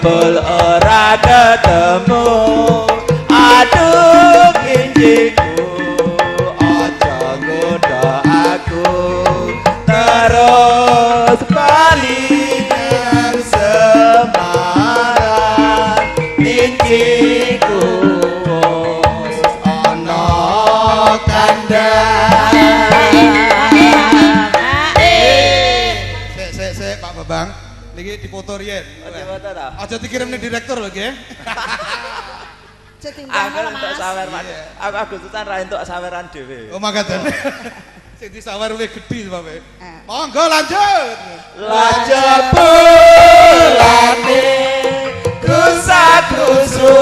jebul ora ketemu. Aduh kinjiku aja nggoda aku terus bali nang Semarang. Kinjiku ana kandang. Sik Pak Bambang, niki dipoto riyen. Dipoto ta? Aja dikirim ning direktur lho nggih. Aku entuk sawer Mas. Aku Sutan ra entuk saweran dhewe. Oh mangkaten. Sing disawer luwih gedhi Bapak. Monggo lanjut. Lajepulane kusakusu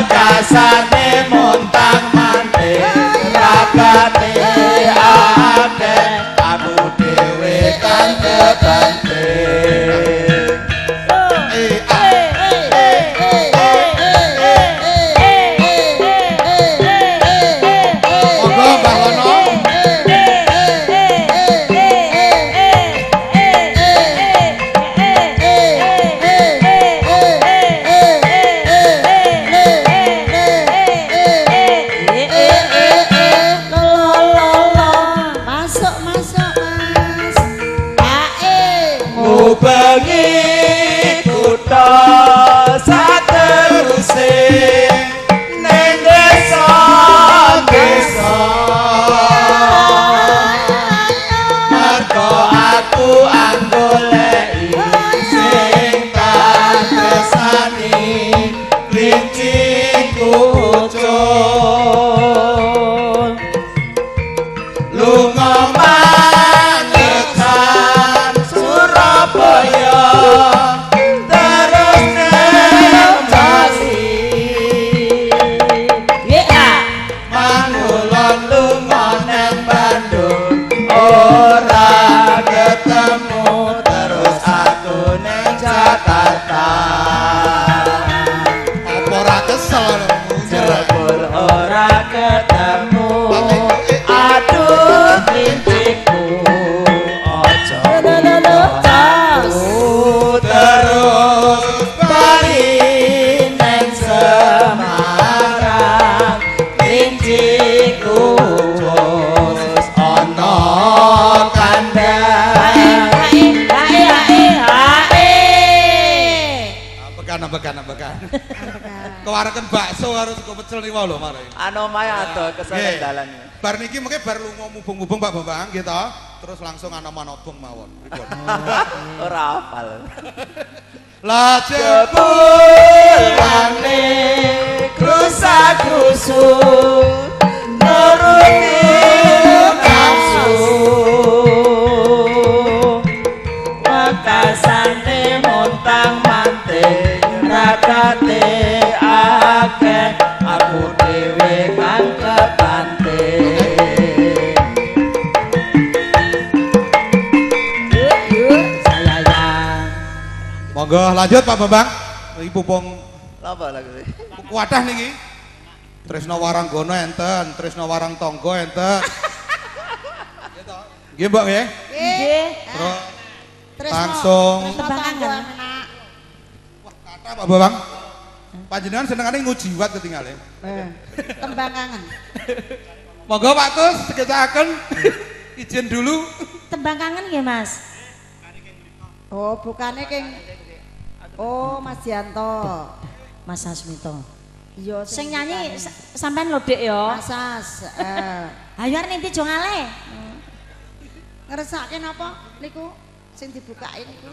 kasane montang manting rakate akeh aku dhewe kan kebanting. Bengi kutha sateruse ning desa-desa mergo aku anggoleki sing katresani klinciku ucul lunga Surabaya terus nang Bali mangulon lunga nang Bandung ora ketemu terus aku nang Jakarta apa ora kesel jebul ora ketemu aduh klinciku terus bali nang Semarang klinciku wis ana kandang. Bekan. Kewareken bakso karo sego pecel niku lho mare. Anomae ado kesane dalan. Bar niki mengke bar lunga mubung-mubung Pak Bambang nggih to. Terus langsung ana manobong mawon. Pripun? Ora hafal. Lajepulane krusa-krusu nuruti nafsu wakasane montang-manting rakate akeh aku dhewe kan kebanting. Monggo lanjut Pak Bambang. Iki pupung apa lagi? Wadah niki. Tresna Waranggono enten, Tresna Warang Tangga enten. Nggih Mbak nggih? Nggih. Terus langsung tembangan. Wah, kata Pak Bambang. Panjenengan senengane ngujiwat ketinggalan. Tembangan. Monggo Pak Kus dikecakaken. Izin dulu. Tembang kangen nggih Mas. Oh, bukane keng. Oh, Mas Yanto. Mas Hasmito. Iya, Sing nyanyi sampean lho Dik ya. Mas As. Ayo arep nanti jo ngale. Ngeresake napa niku sing dibukain niku?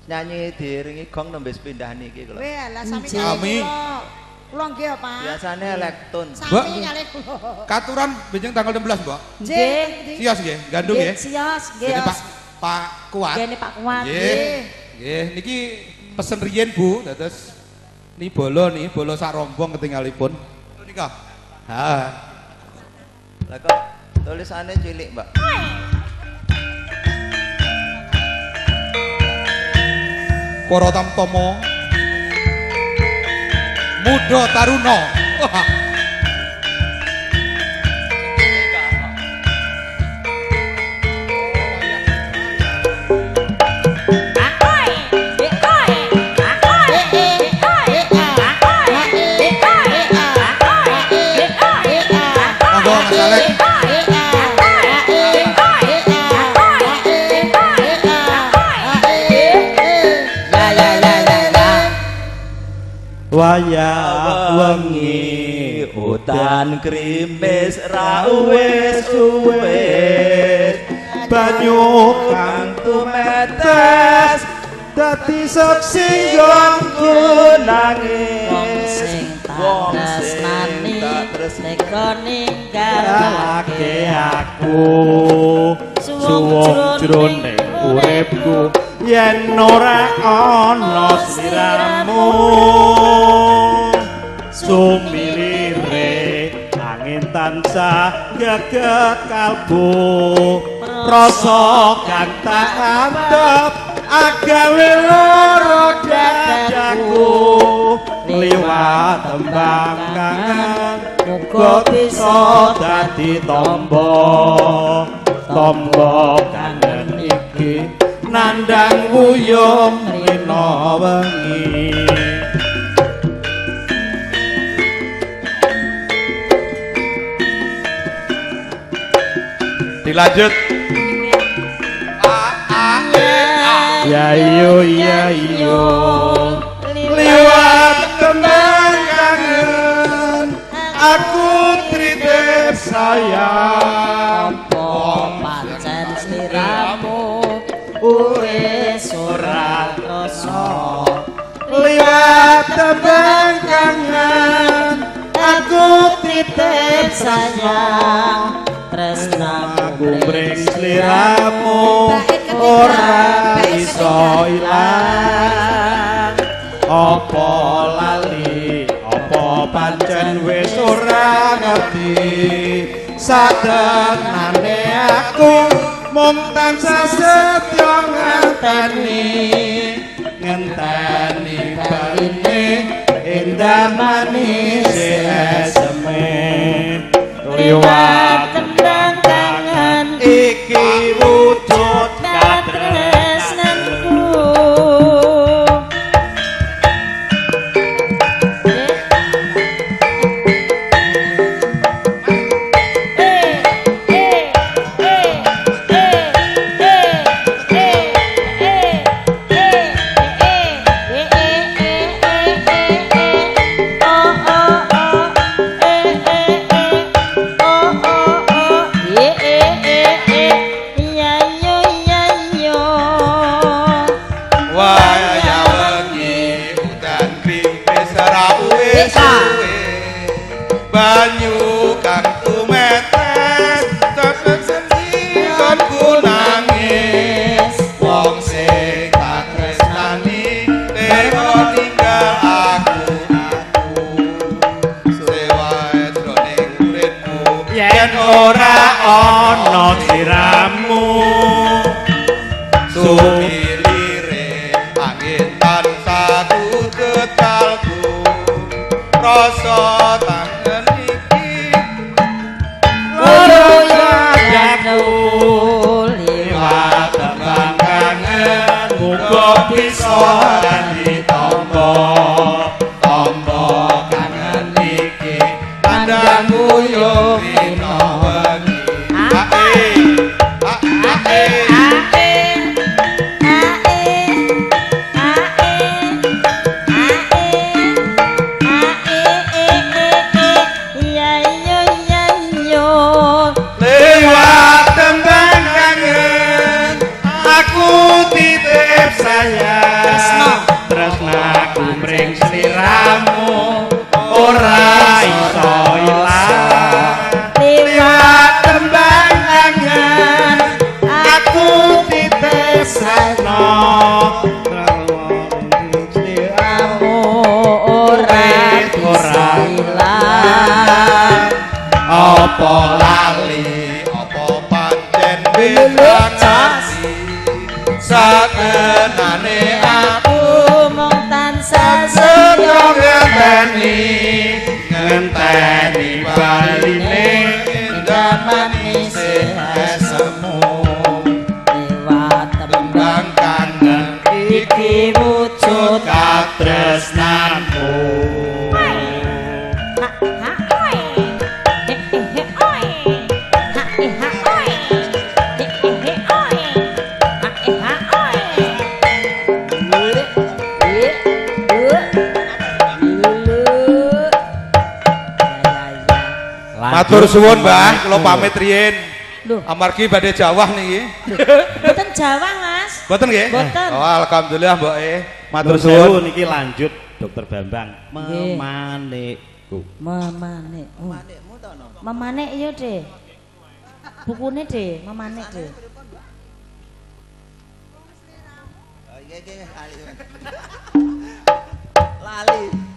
Nyanyi diiringi gong nembe pindah niki kula. Weh, lah sami Sami. kula nggih Pak. Biasane elektron. Sami kali kula. Katuran benjing tanggal 16, Mbak. Nggih. Sios nggih, gandung nggih. Sios, nggih. Jadi Pak Kuat. Nggih Pak Kuat. Nggih. Nggih, niki pesen riyen Bu, dados ni bolo sak rombong ketinggalipun. Nika. Ha. Lah kok tulisane cilik, Mbak. Para tamtama Muda Taruna. wayah wengi udan krimis ra uwes banyu kang tumetes dadi saksi nggonku nangis wong sing tak tresnani ninggalake aku suwung jroning uripku yen ora ana sliramu sumilire angin tansah geget kalbu rasa kang tak antep agawe loro dadaku liwat tembang kangen muga bisa dadi tombo kangen iki nandang wuyung rina wengi dilanjut ya yo liwat tembang kangen aku tritip sayang pancen sliramu wis ora krasa liwat tembang kangen aku tritip sayang tresnaku mring sliramu ora iso ilang apa lali apa pancen wis ora ngerti sadenane aku mung tansah setya ngenteni baline indah manis eseme liwat tembang kangen iki wujud katresnanku banyu kang tumetes tetes nggonku nangis wong sing tak tresnani teko ninggal aku sewae jroning uripku yen ora ana sliramu sumilire angin tansah tutut kalbu rasa tangen iki loro dadaku liwat tembang kangen muga bisa dadi tombo kangen iki tandang wuyung rina wengi liwat tembang kangen aku titip sayang tresnaku mring sliramu ora iso ilang liwat tembang kangen aku titip sayang sliramu ora ilang apa lali apa pancen wis sakenane aku mung tansah setya ngenteni baline indah manis esemu liwat tembang kangen iki wujud katresnanku Matur suwun, Mbah, kula pamit riyin. Lho, amargi badhe jawah niki. Mboten Jawa, Mas. Mboten nggih? Mboten. Oh, alhamdulillah, Mboke. Matur Nuwun suwun. sewu niki lanjut Dokter Bambang. Memanikku. Memanik. Memanik iya, Dek. Bukune, Dek, memanik, Dek. Lali.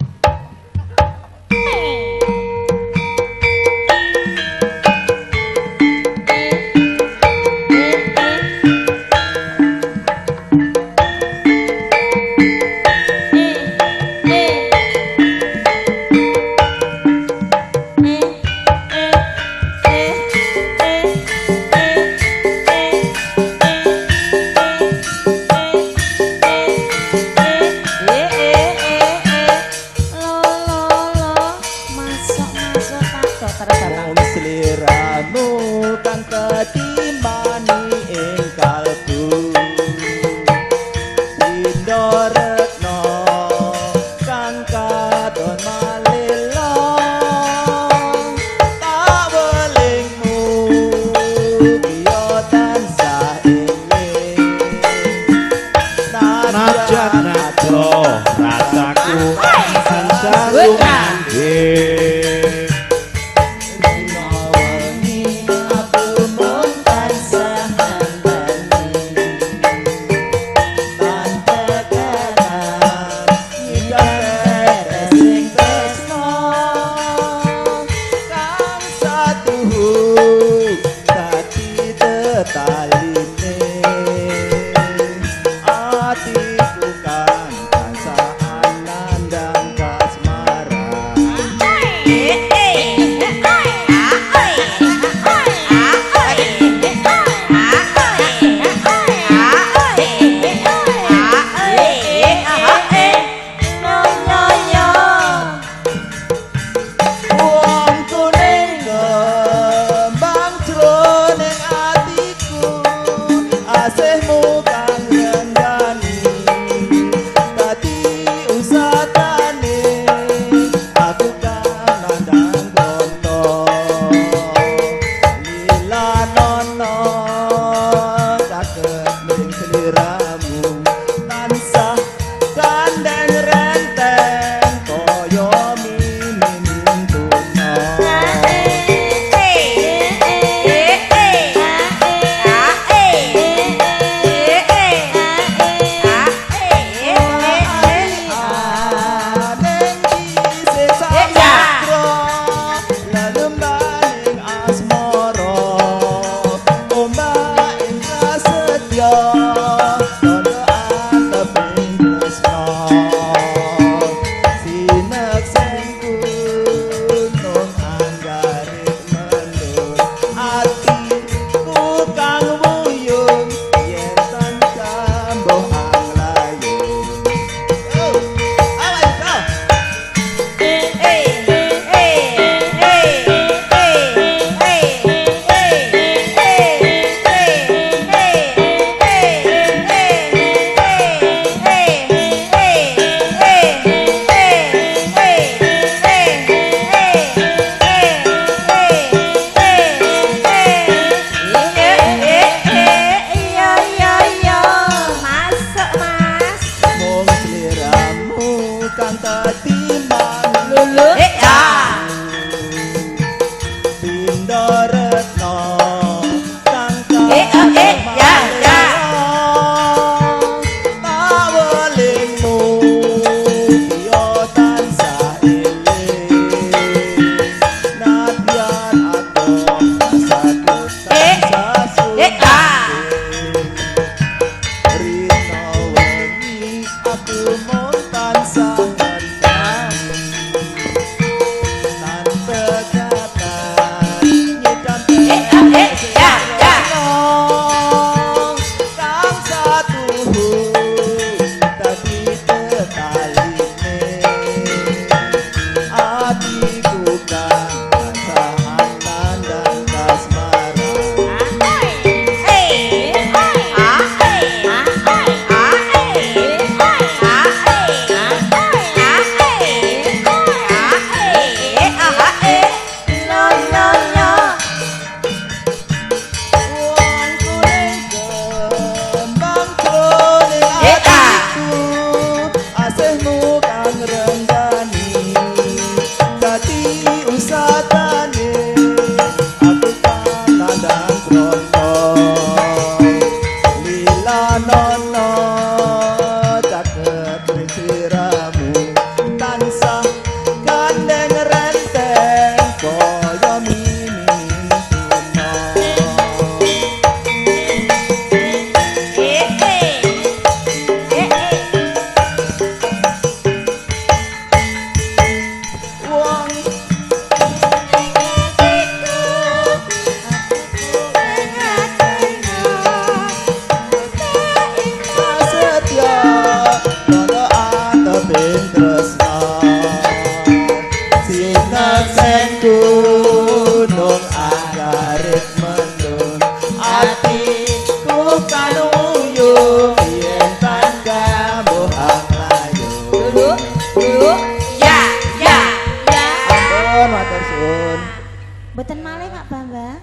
Mboten malih Pak Bambang.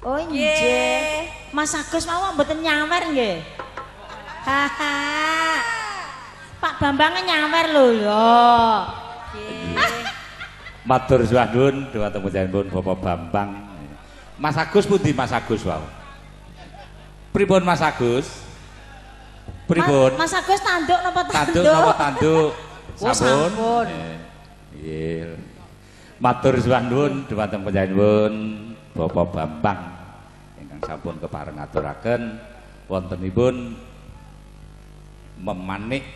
Oh nggih. Mas Agus mau mboten nyawer nggih. Haha. Pak Bambang nyawer lho ya. Matur suwun dhumateng panjenengan Bapak Bambang. Mas Agus pundi Mas Agus wau? Pripun Mas Agus? Pripun? Mas Agus tanduk napa tanduk? Tanduk napa tanduk? Oh, sampun. Nggih. Matur suwun dhumateng panjenengan Bapak Bambang ingkang sampun kepareng ngaturaken wontenipun memanik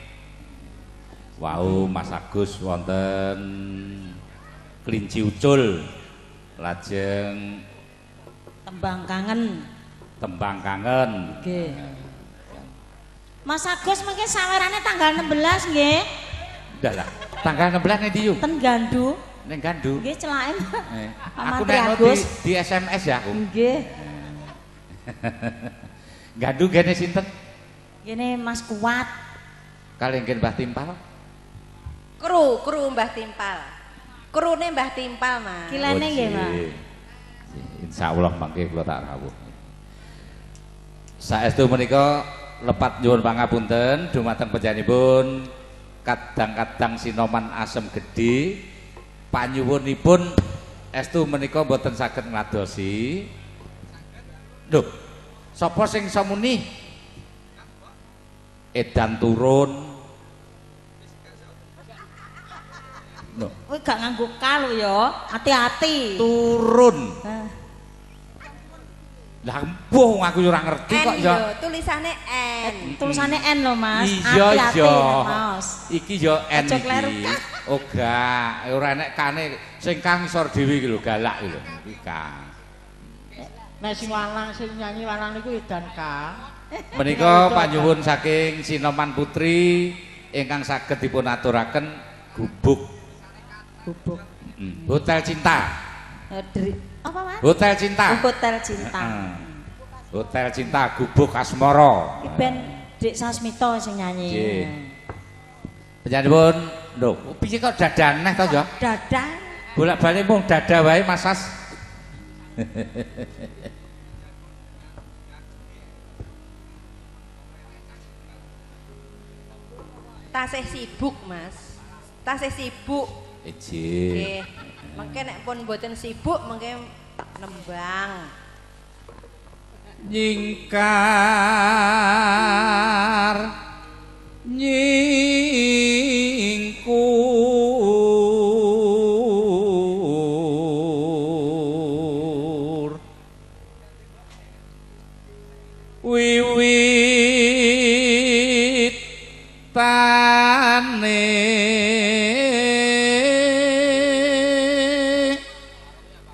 wau Mas Agus wonten kelinci ucul lajeng tembang kangen. Tembang kangen. Nggih. Mas Agus mungkin sawerane tanggal 16 nggih. Ndak lah. Tanggal 16 ning ndi yo? Ten Gandu. Ning Gandu. Nggih celake. Aku nek di SMS ya aku. Nggih. Gandu gene sinten? Gene Mas Kuat. Kalih nggih Mbah Timpal. Kru Mbah Timpal. Krune Mbah Timpal, Mas. Kilene nggih, Mas. Insyaallah mangke kula tak rawuh. Saestu menika lepat nyuwun pangapunten dumateng panjenenganipun kadang-kadang Sinoman Asem Gedhe panyuwunipun estu menika boten saged ngladosi. Lho, sapa sing iso muni? Edan turun. Lho, Kowe gak nganggo kal ya, hati-hati. turun. Lah empuh aku ora ngerti kok ya. Tulisane N. Tulisane N lho, Mas. Iya Hati-hati, iya. Mas. Iki yo N Aja kleru, iki. Kang. Oh gak, ora enek kane sing kang isor dhewe iki lho galak iki lho. Iki Kang. Nek sing lanang sing nyanyi lanang niku Edan Kang. Menika panyuwun saking Sinoman Putri ingkang saged dipun aturaken gubuk. Gubuk. Hotel Cinta. Apa, Mas? Hotel Cinta. Hotel Cinta. Hotel Cinta Gubuk Asmara. Iki ben Dik Sasmito sing nyanyi. Nggih. Panjenenganipun lho, piye kok dadah neh to ya? Dadah. Bolak-balik mung dadah wae Mas As. Tasih sibuk, Mas. Tasih sibuk. Iji. Nggih. Mengke nek pun mboten sibuk mengke nembang. Nyingkar nyingkur wiwit tane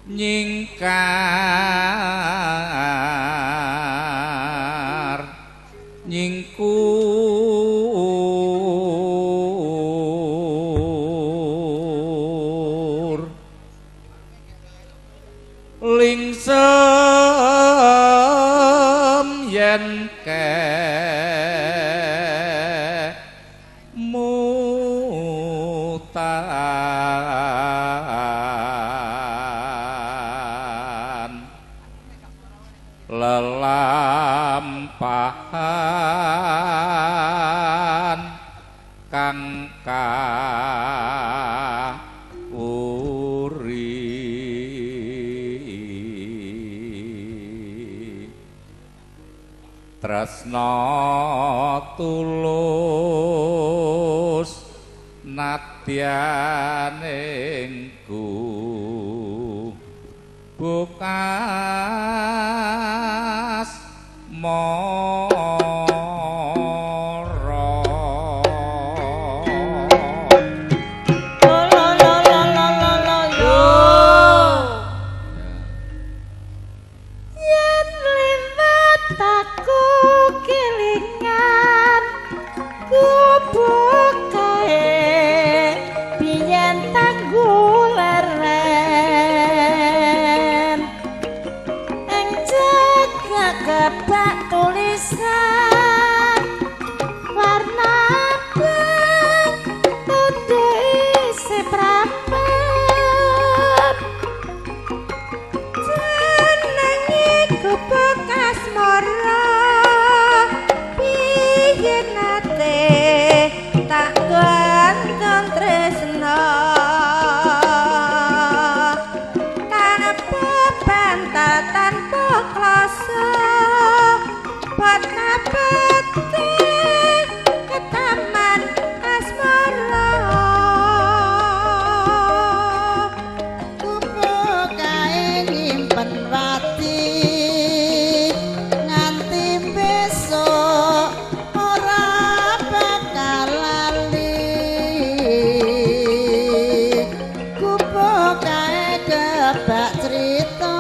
nyingkar nyingkur lingsem yen mutan lelampahan kang kawuri tresna tulus nadyaningku bukas mara Yen liwat aku kelingan gubuk kae biyen tangguleren cerita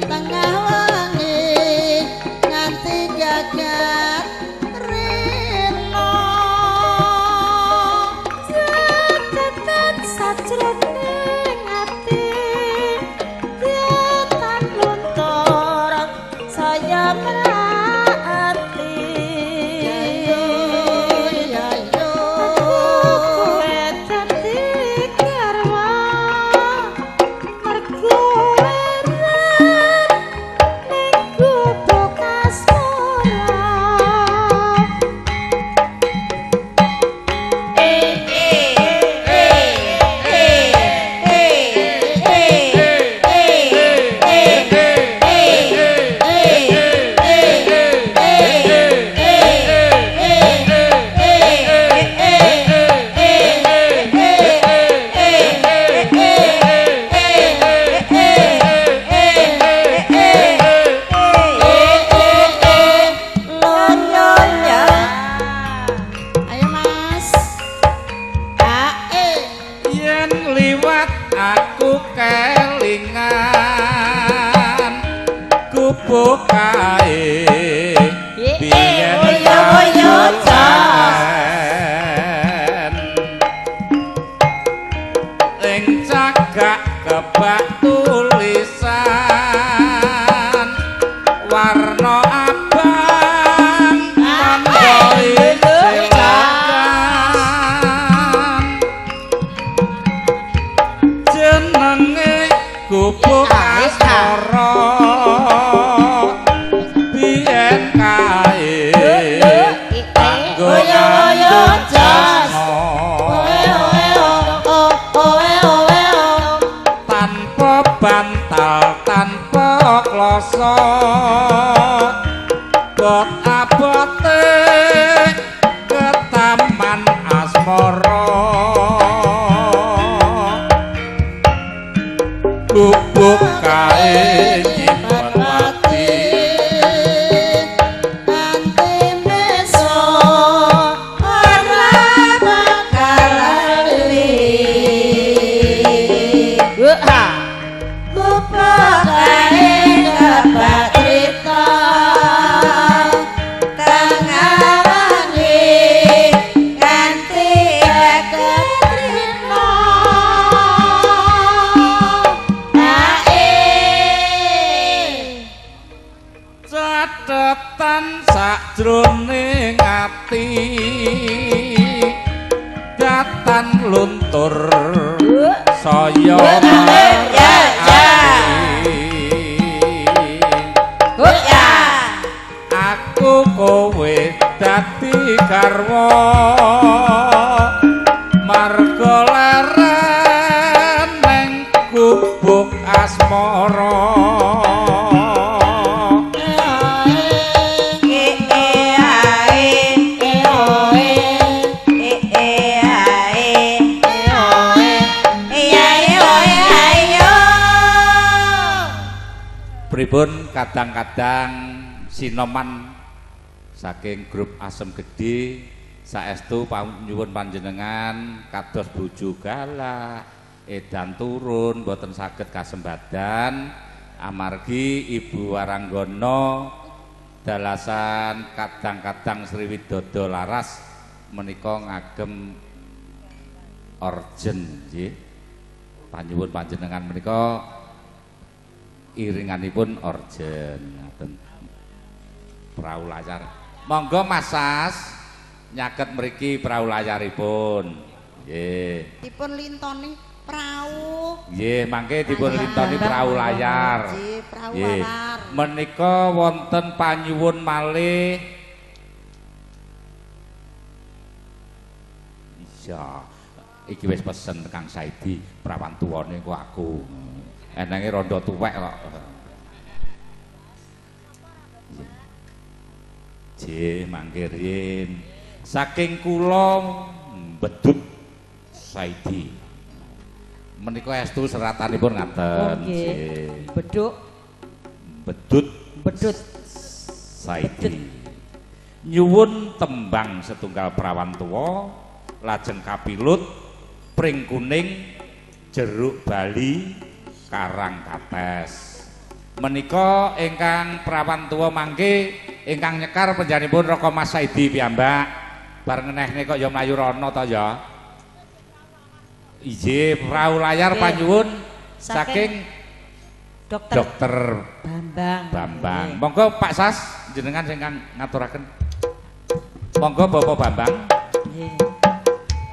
tengah wengi nganti gagat rino Jatatan sajroning ati Jatan luntur saya melati Kowe dadi garwa mergo weret ning gubuk asmara ayo mas ae yen liwat aku kelingan gubuk kae biyen oyo jan ing cagak kebak tulisan warna abang tandha silakan jenenge gubuk asmara biyen kae kanggo tanpa bantal tanpa kloso bot abote ke taman asmara gubuk kae nyimpen ati nanti besok ora bakal lali gubuk kae dapat cerita tengah wengi nganti gagat rino catetan sakjroning ati datan luntur saya aku kowe dadi garwa marga leren ning gubuk asmara pripun kadang-kadang sinoman saking grup Asem Gedhe saestu nyuwun panjenengan kados bojo galak edan turun boten saged kasembadan amargi Ibu Waranggana dalasan kadang-kadang Sriwidodo Laras menika ngagem orjen nggih panjenengan panjenengan menika iringanipun orjen ngaten prau layar monggo Mas Sas nyaket mriki prau layaripun nggih dipun lintoni prau nggih mangke dipun lintoni prau layar nggih prau nggih layar menika wonten panyuwun malih iya iki wis pesen Kang Saidi prawan tuwane kok aku enenge rondo tuwek kok. Nggih, mangke riyin saking kula Bedut Saidi. Menika estu seratanipun ngaten. Nggih. Beduk Bedut Saidi. Nyuwun tembang setunggal prawan tuwa lajeng kapilut pring kuning jeruk bali Karangkates. Menika ingkang prawan tuwa mangke ingkang nyekar panjenenganipun Raka Mas Saidi piyambak. Bareng neh kok ya mlayu rono to ya. Ije prau layar panyuwun saking Dokter Bambang. Monggo Pak Sas jenengan sing ngaturaken. Monggo Bapak Bambang. Nggih.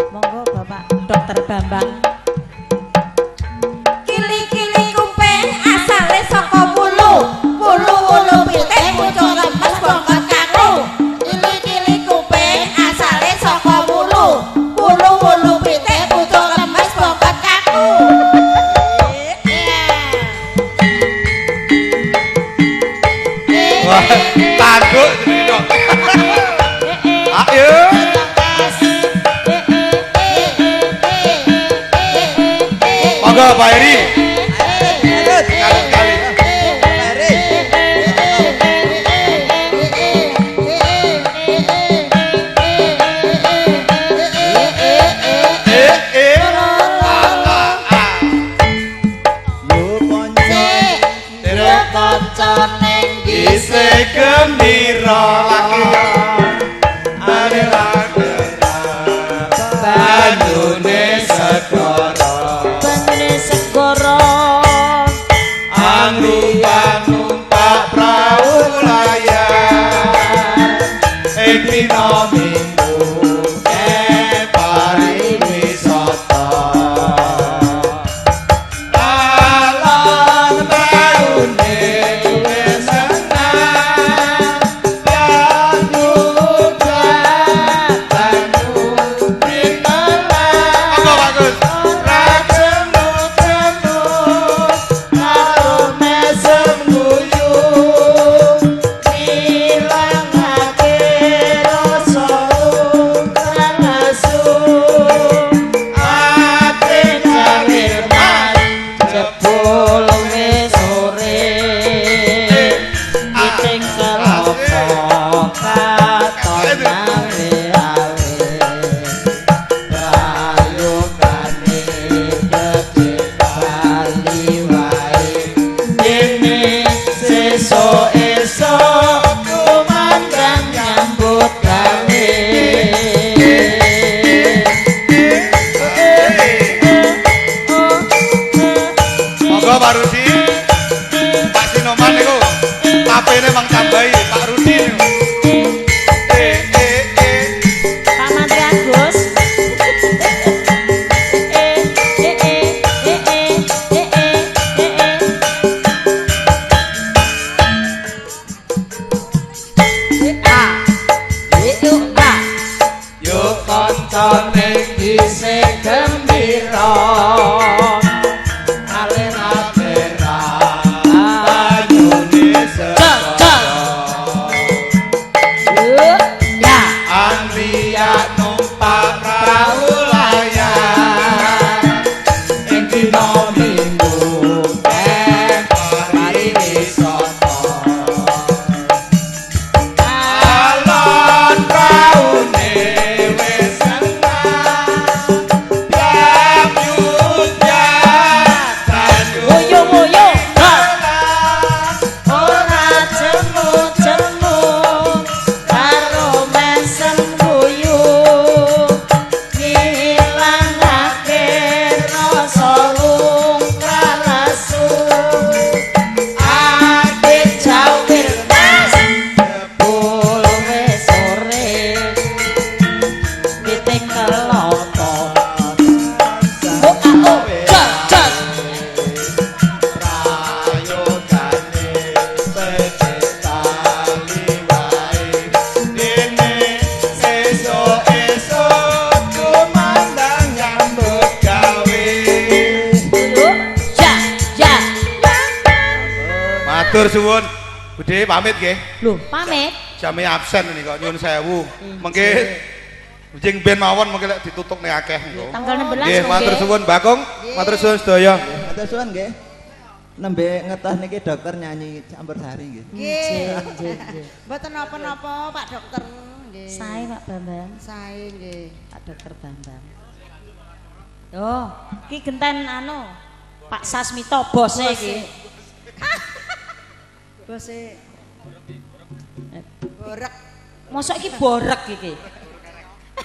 Monggo Bapak Dokter Bambang. Kili-kili kuping asale saka wulu. Wulu-wulu pitik muncul lemes bongkot kaku. Kili-kili kuping asale saka wulu. Wulu-wulu pitik muncul lemes bongkot kaku. Wah, tanduk jenenge kok. Ayo. Monggo Pak Heri. Kali-kali. Gembira laki banyune segara angrupan numpak prau layar ing dina minggu pariwisata alon praune Matur suwun. Budhe pamit nggih. Lho, pamit. Jame absen ini kok nyuwun sewu. Mengke jeng ben mawon mengke lek ditutukne akeh niku. Tanggal 16 nggih. Matur suwun Bakung. Matur suwun sedaya. Matur suwun nggih. Nembe ngetah niki dokter nyanyi campursari nggih. Nggih. Mboten napa-napa Pak Dokter. Nggih. Sae Pak Bambang. Sae nggih. Pak Dokter Bambang. Oh, ki genten anu. Pak Sasmito bose iki. Bose. Borek. Mosok iki borek iki.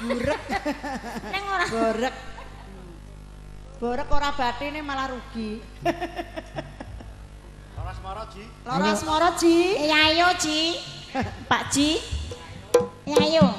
Burek. Neng ora borek. Borek ora bathine malah rugi. Loras moro, Ji. Loras moro, Ji. Ya ayo, Ji. Pak Ji. Ya ayo.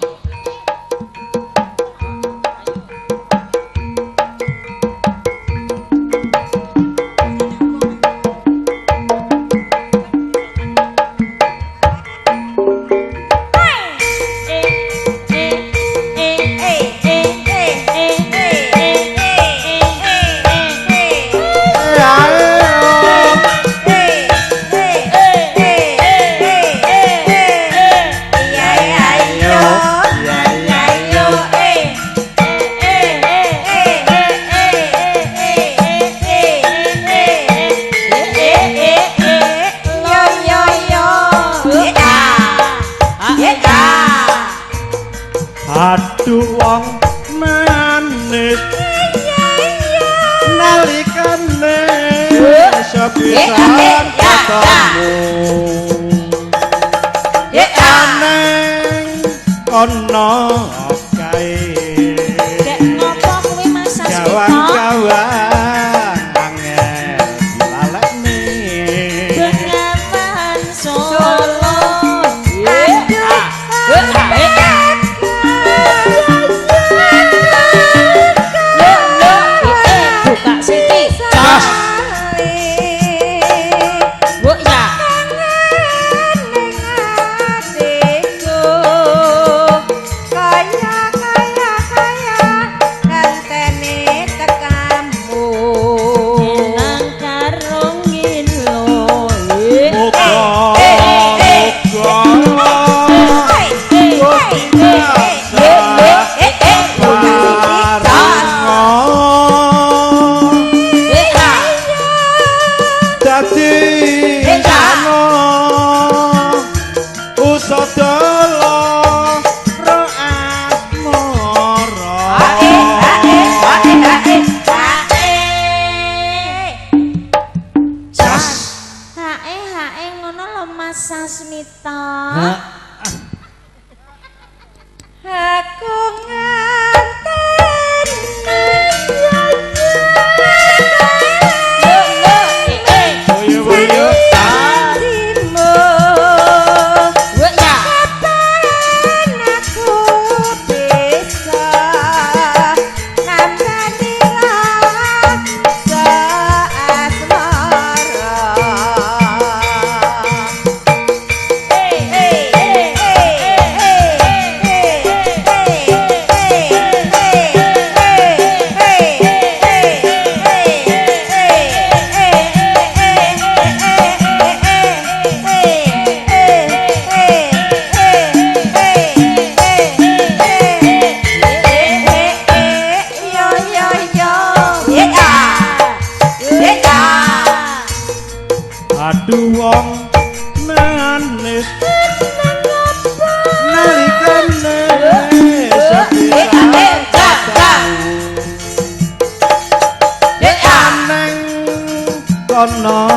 Aduh wong manis nalikane sepisan ketemu aneng kono kae Dek ngopo kuwi Mas Sasmito? Gawang-gawang angel dilalekne Bengawan Solo. Buka Siti. Bu ya. Nang karungin lo. Hae ngono lho Mas Sasmito. Aku nganten boyo-boyo timo Bu ya. kapan aku bisa nambani rasa asmara. aduh wong manis nalikane sepisan ketemu aneng kono